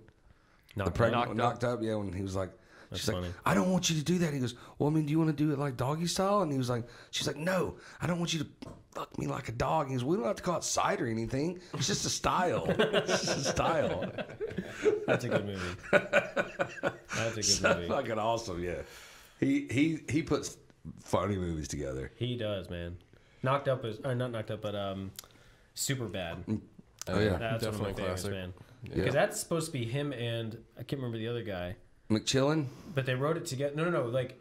Knocked up. Yeah, when he was like, she's funny. like, I don't want you to do that. He goes, well, I mean, do you want to do it like doggy style? And he was like, she's like, no, I don't want you to fuck me like a dog. He goes, we don't have to call it side or anything. It's just a style. It's just a style. That's a good movie. That's a good So movie. fucking awesome. Yeah, he puts funny movies together. He does, man. Knocked Up is not Knocked Up, but Super Bad. Oh yeah, That's one of my Definitely favorites, classic. man. Yeah. Because that's supposed to be him and I can't remember the other guy, McChillin. but they wrote it together. No. Like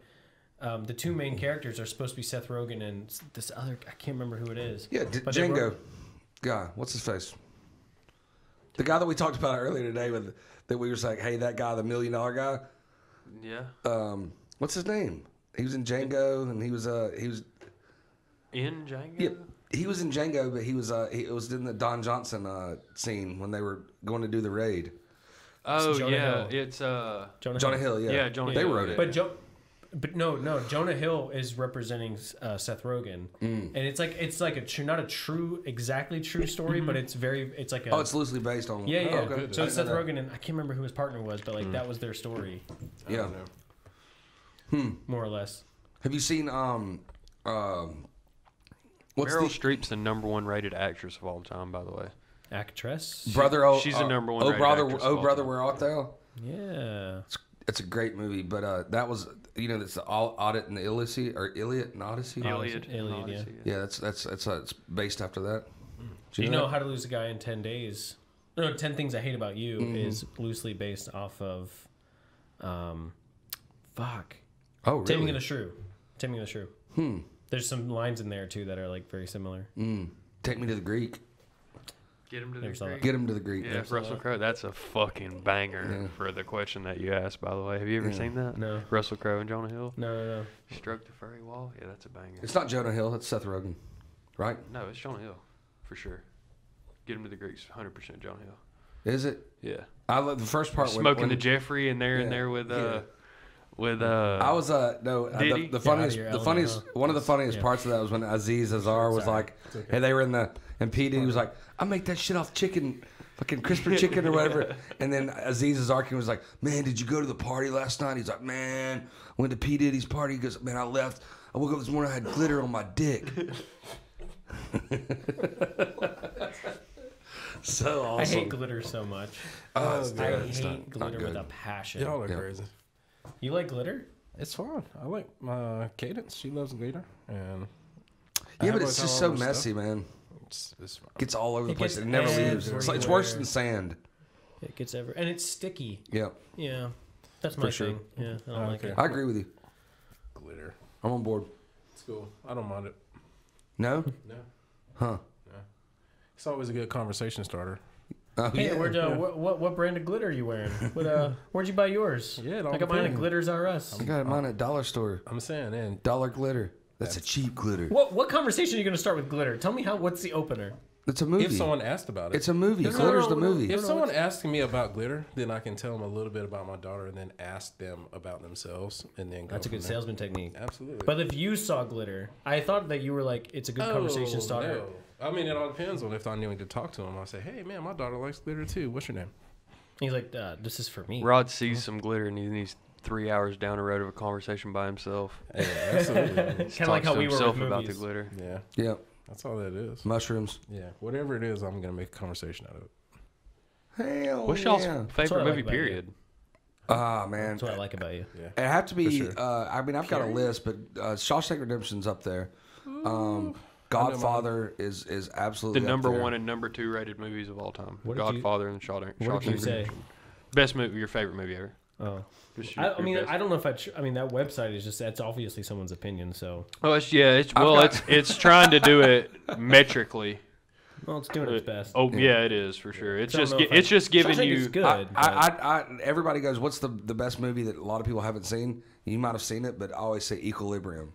the two main characters are supposed to be Seth Rogen and this other. I can't remember who it is. Yeah, But they Django. wrote- Guy, what's his face? The guy that we talked about earlier today that we were like, hey, that guy, the $1 million guy. Yeah. What's his name? He was in Django, and he was In Django? yeah, he was in Django, but it was in the Don Johnson scene when they were going to do the raid. Oh, Jonah yeah. Hill. It's Jonah Hill, yeah, Yeah, Jonah they Hill, wrote yeah. it. But no. Jonah Hill is representing Seth Rogen, and it's like not a exactly true story, but it's like a. Oh, it's loosely based on. yeah. Oh, okay. So I it's didn't Seth know that. Rogen, and I can't remember who his partner was, but like that was their story, Yeah. more or less. Have you seen what's Meryl the Streep's the #1 rated actress of all time, by the way. Actress. brother? She's the #1 Oh rated brother, actress of oh all brother, time. where art thou? Yeah. It's a great movie, but that was that's the Audit and the Iliad or Iliad and Odyssey. Iliad. Iliad, Odyssey, Yeah, it's based after that. Do you know How to Lose a Guy in 10 Days? No, 10 Things I Hate About You is loosely based off of, fuck. Oh, really? Taming of the Shrew. Taming of the Shrew. There's some lines in there too that are like very similar. Take me to the Greek. Get him to Never saw the that. Greek. Get him to the Greek. Yeah, Russell Crowe. That's a fucking banger for the question that you asked, by the way. Have you ever seen that? No. Russell Crowe and Jonah Hill? No. Stroke the furry wall? Yeah, that's a banger. It's not Jonah Hill. It's Seth Rogen, right? No, it's Jonah Hill, for sure. Get him to the Greeks, 100% Jonah Hill. Is it? Yeah. I love the first part Smoking when the Jeffrey in there and there with Yeah. I was no Diddy? the funniest Yeah, out of the your funniest element, huh? one of the funniest Yeah. parts of that was when Aziz Azar was like, hey, they were in the and P Diddy was like, I make that shit off chicken, fucking crisper chicken or whatever. And then Aziz Azarkin was like, man, did you go to the party last night? He's like, man, I went to P Diddy's party. He goes, man, I left. I woke up this morning, I had glitter on my dick. So awesome. I hate glitter so much. Oh, it's I terrible. It's hate not glitter good. with a passion. Y'all are Yeah. crazy. You like glitter? It's fun. I like my Cadence. She loves glitter, and I Yeah, have but it's like just all so over stuff. messy, man. It's fun. Gets all over the It place. gets It never leaves. everywhere. It's worse than sand. It gets everywhere, and it's sticky. Yeah, Yeah, that's my sure. thing. Yeah, I don't like Okay. it. I agree with you. Glitter. I'm on board. It's cool. I don't mind it. No? No. Huh. It's always a good conversation starter. Oh, Hey, yeah. what brand of glitter are you wearing? Where'd you buy yours? Yeah, it all I got mine at depends. Glitters R Us. I got mine at dollar store. I'm saying, and Dollar glitter. That's a cheap glitter. What conversation are you going to start with glitter? Tell me what's the opener? It's a movie. If someone asked about it. It's a movie. Glitter's the movie. If someone asks me about glitter, then I can tell them a little bit about my daughter and then ask them about themselves and then go That's a good there. salesman technique. Absolutely. But if you saw glitter, I thought that you were like, it's a good conversation starter. No. I mean, it all depends on if I knew to talk to him. I say, hey, man, my daughter likes glitter too. What's your name? He's like, this is for me. Rod sees some glitter and he's 3 hours down the road of a conversation by himself. Yeah, absolutely. Kind of like how we were with about the movies. glitter. Yeah. Yeah. That's all that is. Mushrooms. Yeah. Whatever it is, I'm going to make a conversation out of it. Hell What's yeah. y'all's what I favorite like movie, about you. period? Ah, man. That's what I like about you. Yeah. It have to be. For sure. I mean, I've got a list, but Shawshank Redemption's up there. Godfather is absolutely The up number there. 1 and number 2 rated movies of all time. What did you- Godfather and Shawshank What did you say? Redemption. Best movie, your favorite movie ever. Oh. Just I your mean, best. I don't know if I mean, that website is just, that's obviously someone's opinion, so. Oh, it's trying to do it metrically. Well, it's doing its best. Oh yeah, it is for sure. It's I don't just know if it's just giving Shawshank you. is good. Everybody goes, what's the best movie that a lot of people haven't seen? You might have seen it, but I always say Equilibrium.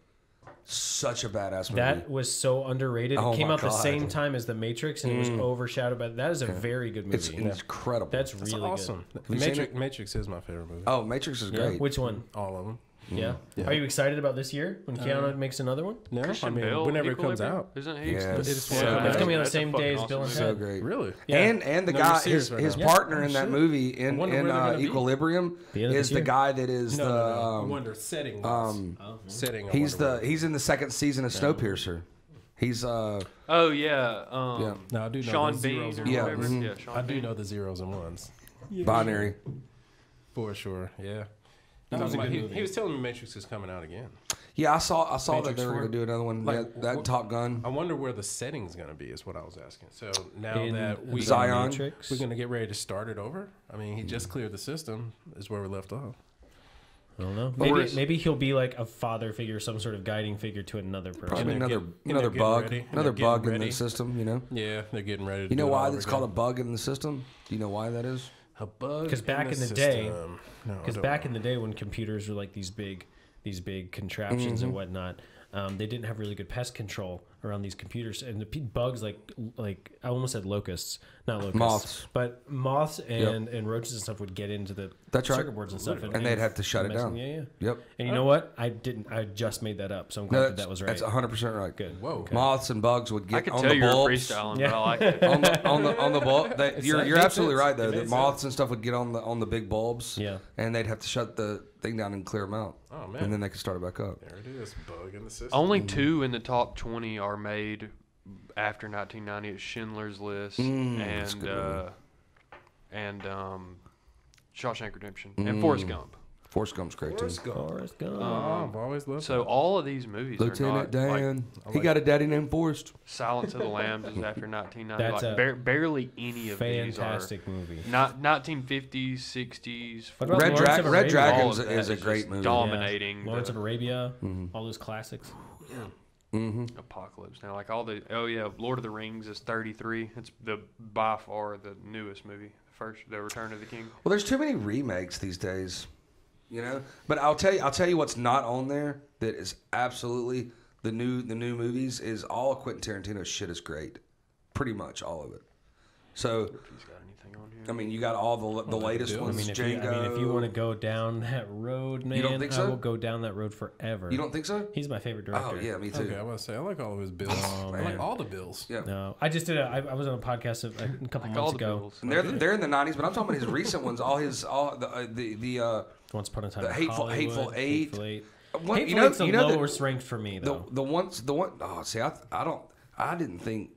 Such a badass movie. That was so underrated. Oh It came my out the God. same time as The Matrix, and it was overshadowed by. That is a very good movie. it's incredible. That's That's really awesome. you seen Matrix is my favorite movie. Oh, Matrix is good. Yeah. great. Which one? All of them. Yeah. Are you excited about this year when Keanu makes another one? No, Christian I mean, Bale, whenever it comes Equilibrium? out. Isn't he? Yeah, It's it's so so good. It's coming out the That's a same fucking day as awesome Bill and movie. so Ted. great. Really? Yeah. And the No, guy, you're serious his, right his now. partner Yeah. in that Shit. movie in wonder where they're gonna be. Equilibrium The end of is this the year? guy that is No. I the. wonder setting. Setting. I He's wonder where- he's in the second season of Snowpiercer. He's Oh yeah. Yeah. No, I do know Sean the Bean zeros or and Yeah, whatever. mhm. Yeah, Sean I do Bean. know the zeros and ones. binary. For sure. Yeah. That was a good movie. He was telling me Matrix is coming out again. Yeah, I saw that Matrix they were 4? gonna do another one. Like, Yeah, that Top Gun. I wonder where the setting's going to be is what I was asking. So now In that we Zion. Matrix. we're going to get ready to start it over. I mean, he just cleared the system is where we left off. I don't know. Or Maybe is- maybe he'll be like a father figure, some sort of guiding figure to another person. Probably they're another getting- and they're getting bug. ready, and Another they're bug getting in the ready. system. You know. Yeah, they're getting ready to You know do it all why over it's called a again. bug in the system? Do you know why that is? A bug? 'Cause back in the system. day- No, I Because don't back know. in the day when computers were like these big contraptions and whatnot, they didn't have really good pest control around these computers, and the bugs like I almost said locusts, not locusts, Moths. but moths and roaches and stuff would get into the That's right. circuit boards and stuff, And they'd have to shut it mess- down. Yeah. Yep. And you know what? I just made that up, so I'm glad that was right. That's 100% right. Good. Whoa. Okay. Moths and bugs would I get could on tell the you were bulbs. freestyling, Yeah. but I like it. on the bulb. You're made absolutely sense. right though. It That made moths and stuff would get on the big bulbs. Yeah. And they'd have to shut the thing down and clear them out. Oh, man. And then they could start it back up. There it is. Bug in the system. Only 2 in the top 20 are made after 1990. It's Schindler's List that's a and good Shawshank Redemption and Forrest Gump. Forrest Gump's great too. Forrest Gump. Oh, I've always loved So all of these movies Lieutenant are not like Dan. He got a daddy named Forrest. Silence of the Lambs is after 1990. That's Like, a barely any of these are Fantastic movie. not 1950s, 60s. What about Red, Lawrence of Red Arabia? Dragons All of that is a is great just movie. dominating Lawrence the- of Arabia, all those classics. Apocalypse now. Like all the Lord of the Rings is 33. It's by far the newest movie. The Return of the King. Well, there's too many remakes these days, you know. But I'll tell you what's not on there that is absolutely the new movies is all of Quentin Tarantino's shit is great, pretty much all of it. So If he's got anything on here. I mean, you got all the latest Bill. ones. I mean, Django. if you want to go down that road, man, don't think so? I will go down that road forever. You don't think so? He's my favorite director. Oh yeah, me too. Okay, I want to say I like all of his bills. I like man. all the bills. Yeah. No, I just did. I was on a podcast a couple All months the ago. Bills. And they're in the '90s, but I'm talking about his recent ones. All the Once upon a time, in Hateful Hollywood, Eight. Hateful Eight. What- Hateful you know- Eight's the you know that- lowest ranked for me though. the one. Oh, see, I didn't think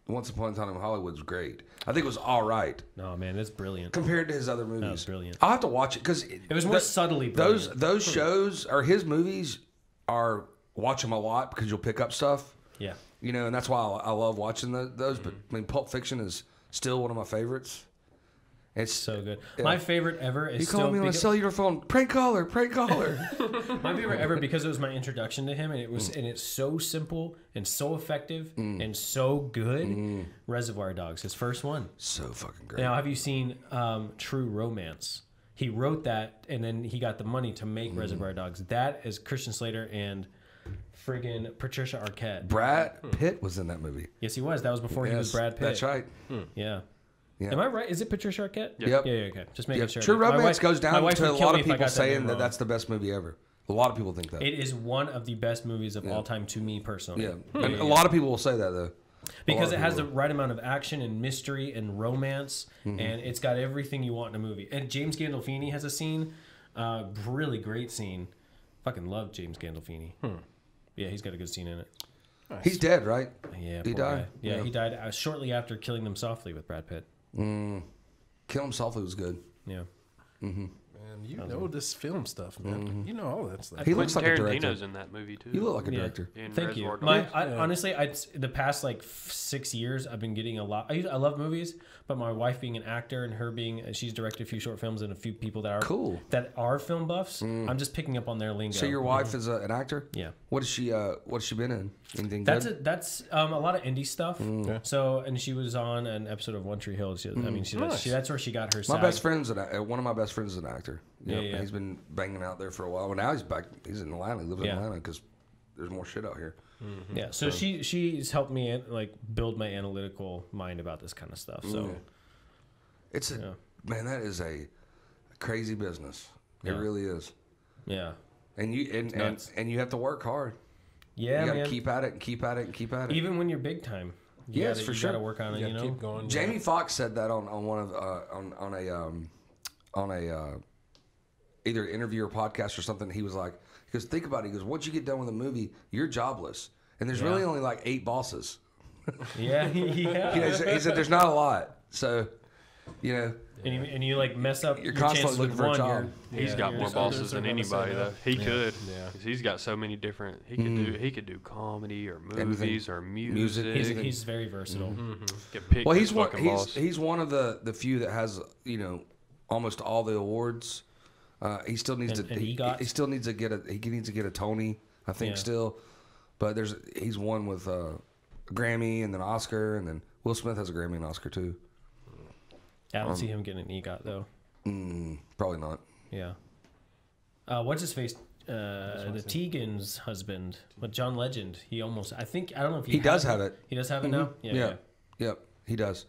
Once Upon a Time in Hollywood was great. I think it was all right No, man, it's brilliant. compared to his other movies. was brilliant. I'll have to watch it because It was more subtly brilliant. those shows or his movies are watch them a lot because you'll pick up stuff. Yeah. You know, and that's why I love watching those. But I mean, Pulp Fiction is still one of my favorites. It's So good. Yeah. My favorite ever is He still called me on a because, cellular phone. Prank caller, prank caller. my favorite ever because it was my introduction to him, and it's so simple and so effective and so good. Reservoir Dogs, his first one. So fucking great. Now, have you seen True Romance? He wrote that, and then he got the money to make Reservoir Dogs. That is Christian Slater and friggin' Patricia Arquette. Brad Pitt was in that movie. Yes, he was. That was before he was Brad Pitt. That's right. Yeah. Yeah. Am I right? Is it Patricia Arquette? Yep. Yeah, okay. Just making sure. True Romance goes down my wife to a would kill lot me of if I people got that name saying that wrong. that's the best movie ever. A lot of people think that. It is one of the best movies of all time to me personally. Yeah. And a lot of people will say that, though. Because it has the right amount of action and mystery and romance, Mm-hmm. and it's got everything you want in a movie. And James Gandolfini has a scene, really great scene. Fucking love James Gandolfini. Yeah, he's got a good scene in it. Nice. He's dead, right? Yeah, He poor died? guy. Yeah, he died shortly after Killing Them Softly with Brad Pitt. Kill Him Softly was good. Yeah. Man, you know this film stuff, man. You know all that stuff. He looks like a director. Tarantino's in that movie too. You look like a director. In Thank you. Reservoir Dogs. Honestly, the past like 6 years, I've been getting a lot. I love movies, but my wife being an actor and her being, she's directed a few short films and a few people that are Cool. that are film buffs. I'm just picking up on their lingo. So your wife is an actor? Yeah. What's she been in? Anything That's good? that's a lot of indie stuff. Yeah. So, and she was on an episode of One Tree Hill. I mean, Nice. that's where she got her. My SAG. best friend's one of my best friends is an actor. Yeah, Yep. yeah. He's been banging out there for a while. Well, now he's back. He's in Atlanta. He lives in Yeah. Atlanta because there's more shit out here. Yeah. So she's helped me like build my analytical mind about this kind of stuff. So It's man, that is a crazy business. It Yeah. really is. yeah. And you nuts. and you have to work hard. Yeah, You got to man. keep at it and keep at it and keep at it. Even when you're big time. Yes, for sure. You got to work on it. You You gotta know. keep going. Jamie Foxx said that on one of on a either an interview or podcast or something. He was like, because think about it. He goes, once you get done with a movie, you're jobless, and there's really only like 8 bosses. Yeah. Yeah. You know, he said there's not a lot. So, you know, And you like mess up. You're your constantly chances looking with for a one, job. He's got more others bosses are than gonna say anybody no. though. He could. Yeah. 'Cause he's got so many different. He could do comedy or movies or music. He's very versatile. Get picked well, as fucking boss. he's one of the few that has almost all the awards. He still needs And to EGOTs? he still needs to get a Tony, I think Yeah. still, but he's won with a Grammy and then Oscar, and then Will Smith has a Grammy and Oscar too. I don't see him getting an EGOT though. Probably not. Yeah. What's his face? The Tegan's husband, with John Legend. He almost. I don't know if He does have it. He does have it now. Yeah. Yeah. Yep. He does.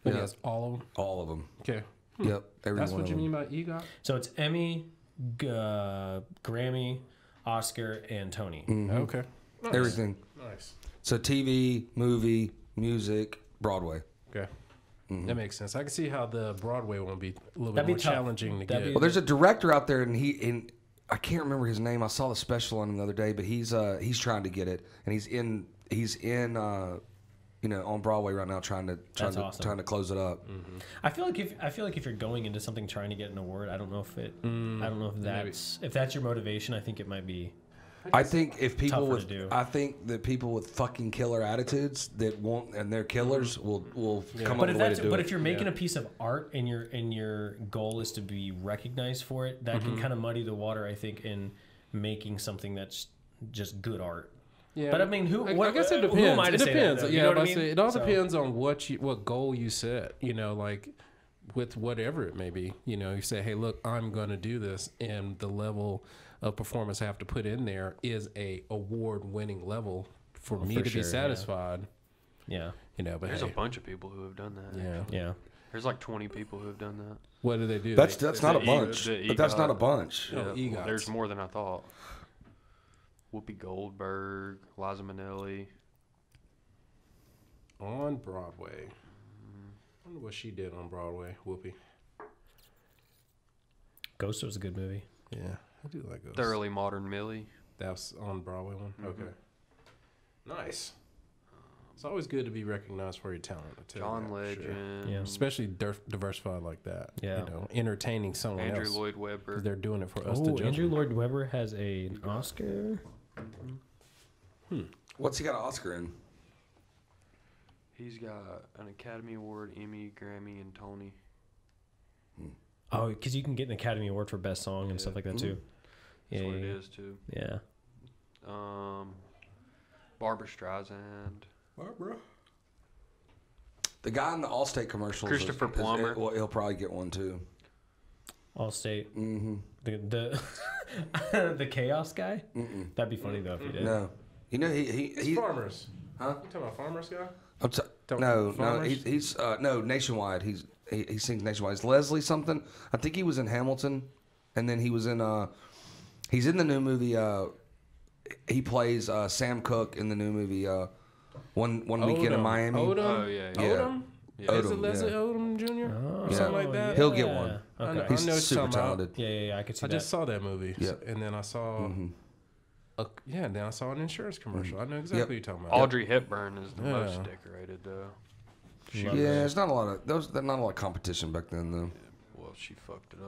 But Yeah. he has all of them. All of them. Okay. Yep. Every That's one what of you them. mean by EGOT? So it's Emmy, Grammy, Oscar, and Tony. Okay. Nice. Everything. Nice. So TV, movie, music, Broadway. Okay. That makes sense. I can see how the Broadway one be a little That'd bit be more tough. challenging to That'd get. be- Well, there's a director out there, and I can't remember his name. I saw the special on him the other day, but he's trying to get it, and he's in on Broadway right now trying awesome. to close it up. I feel like if you're going into something trying to get an award, I don't know if that's your motivation. I think it might be. I think if people Tougher to do. I think that people with fucking killer attitudes that won't and they're killers will come up with a way to do But it. if you're making a piece of art and your goal is to be recognized for it, that can kind of muddy the water. I think in making something that's just good art. Yeah, But I mean, I guess it depends. Who am I to It say that, depends. though? You Yeah, know what I I mean? say, it all So- depends on what goal you set. Like with whatever it may be. You say, hey, look, I'm going to do this, and the level of performance I have to put in there is a award-winning level for me to sure, be satisfied. Yeah. But There's hey, a bunch of people who have done that. yeah. Yeah. There's like 20 people who have done that. What do they do? That's They- not a the bunch, the but that's EGOT. not a bunch. Oh, EGOTs. There's more than I thought. Whoopi Goldberg, Liza Minnelli. on Broadway. I wonder what she did on Broadway. Whoopi. Ghost was a good movie. Yeah, I do like those. Thoroughly Modern Millie. That's on Broadway one. Okay. Nice. It's always good to be recognized for your talent. I tell John you that, for sure. Legend. Yeah. Especially diversified like that. Yeah. Entertaining someone Andrew else. Lloyd 'Cause Webber. they're doing it for us to Oh, judge. Andrew them. Lloyd Webber has an Oscar. What's he got an Oscar in? He's got an Academy Award, Emmy, Grammy, and Tony. Oh, because you can get an Academy Award for Best Song and stuff like that too. That's Yeah, what it yeah, is too. yeah. Barbara Streisand. Barbara. The guy in the Allstate commercials. Christopher Plummer. He'll probably get one too. Allstate. Mm-hmm. The chaos guy. That'd be funny though if he did. No, you know he's Farmers. Huh? You talking about Farmers guy? No, he's Nationwide. He sings Nationwide. It's Leslie something. I think he was in Hamilton, and then he was in he's in the new movie. He plays Sam Cooke in the new movie. One Weekend in Miami. Odom? Oh yeah. Odom? Yeah. Is it Leslie Odom Jr.? Or something like that? He'll get one. Okay. He's I know what super you're talking about. talented. Yeah. I could see I that. just saw that movie. Yeah. And then I saw... then I saw an insurance commercial. I know exactly what you're talking about. Audrey Hepburn is the most decorated though. Love Yeah, there's not a lot of competition back then though. Well, she fucked it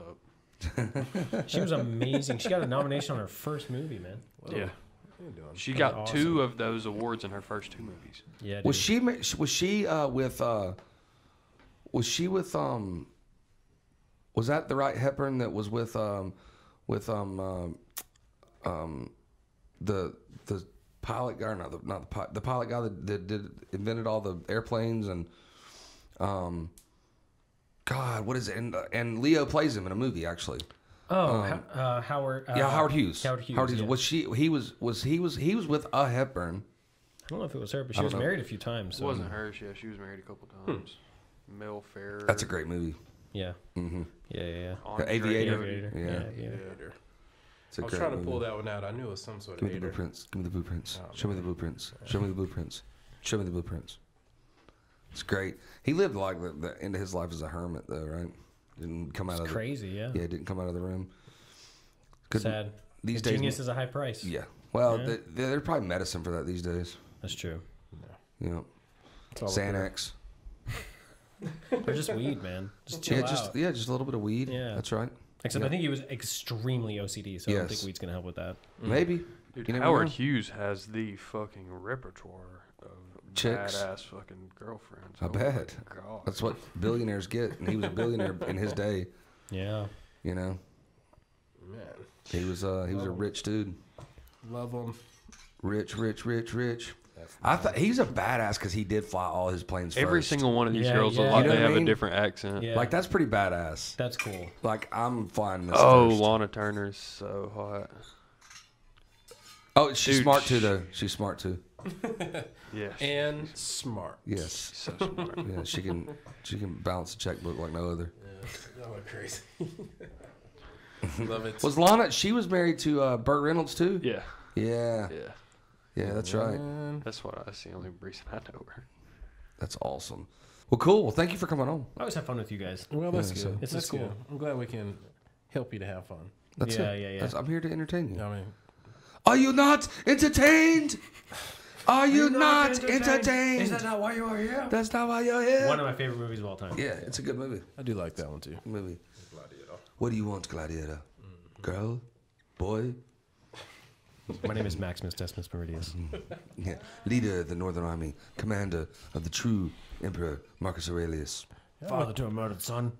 up. She was amazing. She got a nomination on her first movie, man. Yeah. What are you doing? She got awesome. 2 of those awards in her first 2 movies. Yeah. Was dude. she with was that the right Hepburn that was with the pilot guy, the pilot guy that invented all the airplanes and God, what is it? And Leo plays him in a movie actually. Oh, Howard. Howard Hughes. Howard Hughes. Yeah. Was he was with a Hepburn. I don't know if it was her, but she was married a few times. It So. wasn't her. Yeah, she was married a couple times. Mel Ferrer. That's a great movie. Yeah. Mm-hmm. Yeah. The Aviator. Aviator. Yeah. It's a I was great trying to movie. pull that one out. I knew it was some sort Give of me the hater. blueprints. Give me the blueprints. Oh, Show me the blueprints. Show me the blueprints. Show me the blueprints. It's great. He lived like the end of his life as a hermit, though, right? Didn't come out It's of crazy, yeah. Yeah, didn't come out of the room. Good. Sad. These The days, genius is a high price. Yeah. Well, Yeah. there's probably medicine for that these days. That's true. You know, It's all over there. Xanax. They're just weed, man. Just chill out. just a little bit of weed. Yeah. That's right. Except I think he was extremely OCD, so I don't think weed's gonna help with that. Maybe. Dude, You never Howard know. Hughes has the fucking repertoire of Chicks. badass fucking girlfriends. I Oh my bet. God. That's what billionaires get, and he was a billionaire in his day. Yeah. You know, Man, he was a rich dude. love them. Rich. I thought he's a badass because he did fly all his planes Every first. single one of these Yeah, girls look yeah. like You know they what I have mean? a different accent. Yeah. Like that's pretty badass. That's cool. Like I'm flying this Oh, first. Lana Turner is so hot. Oh, she's Dude, smart too, though. She's smart too. Yeah. And smart. Yes. so smart. Yeah, she can balance a checkbook like no other. Y'all are crazy. Love it. Was Lana? She was married to Burt Reynolds too. Yeah. Yeah. Yeah. Yeah, that's right. That's the only reason I know her. That's awesome. Well, cool. Well, thank you for coming on. I always have fun with you guys. Well, that's Yeah, good. so- This That's is cool. good. I'm glad we can help you to have fun. That's Yeah, it. yeah. That's- I'm here to entertain you. I mean, Are you not entertained? Are you not entertained? Is that not why you are here? That's not why you're here. One of my favorite movies of all time. Yeah, it's a good movie. I do like that one too. Movie. What do you want, Gladiator? Girl? Boy? My name is Maximus Decimus Meridius. Yeah. Leader of the Northern Army, commander of the true Emperor Marcus Aurelius. Father to a murdered son,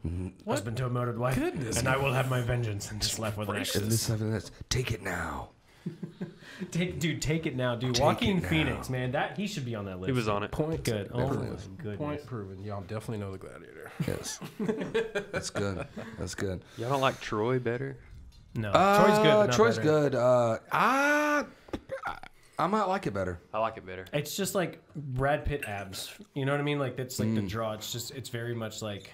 husband to a murdered wife, Goodness and I will have my vengeance. And just left with an And action. this having this. Take it now. Take it now, dude. Take Joaquin it now. Phoenix, man, he should be on that list. He was on it. Point Good. Oh Definitely my is. goodness. Point proven. Y'all definitely know the Gladiator. Yes. That's good. That's good. Y'all don't like Troy better? No, Troy's good. But not Troy's better. good. I might like it better. I like it better. It's just like Brad Pitt abs. You know what I mean? Like that's like the draw. It's very much like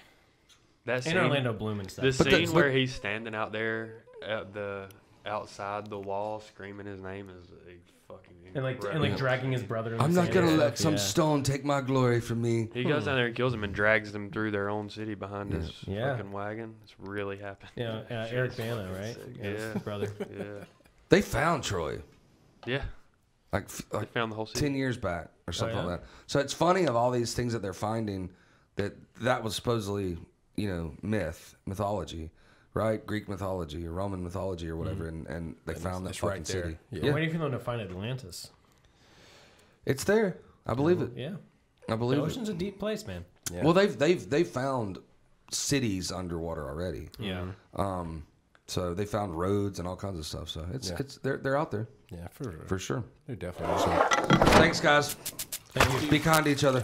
That in scene, Orlando Bloom and stuff. the But scene the- where he's standing out there at the outside the wall screaming his name is a fucking and like incredible. dragging his brother. In I'm the not sand going to and let stuff, some yeah. stone take my glory from me. He goes down there and kills him and drags them through their own city behind his Yeah. fucking wagon. It's really happening. Yeah, Eric Bana, right? Yeah. His brother. Yeah. They found Troy Yeah. like They found the whole city. 10 years back or something yeah? like that. So it's funny of all these things that they're finding that was supposedly, mythology, right? Greek mythology or Roman mythology or whatever. And they found that it's fucking right there. city. Yeah. I'm waiting for them to find Atlantis. It's there. I believe it. Yeah, I the believe it. ocean's a deep place, man. Yeah. Well, they've found cities underwater already. Yeah. So they found roads and all kinds of stuff. So it's they're out there Yeah, for sure. They're definitely. Thanks, guys. Thank you. Be kind to each other.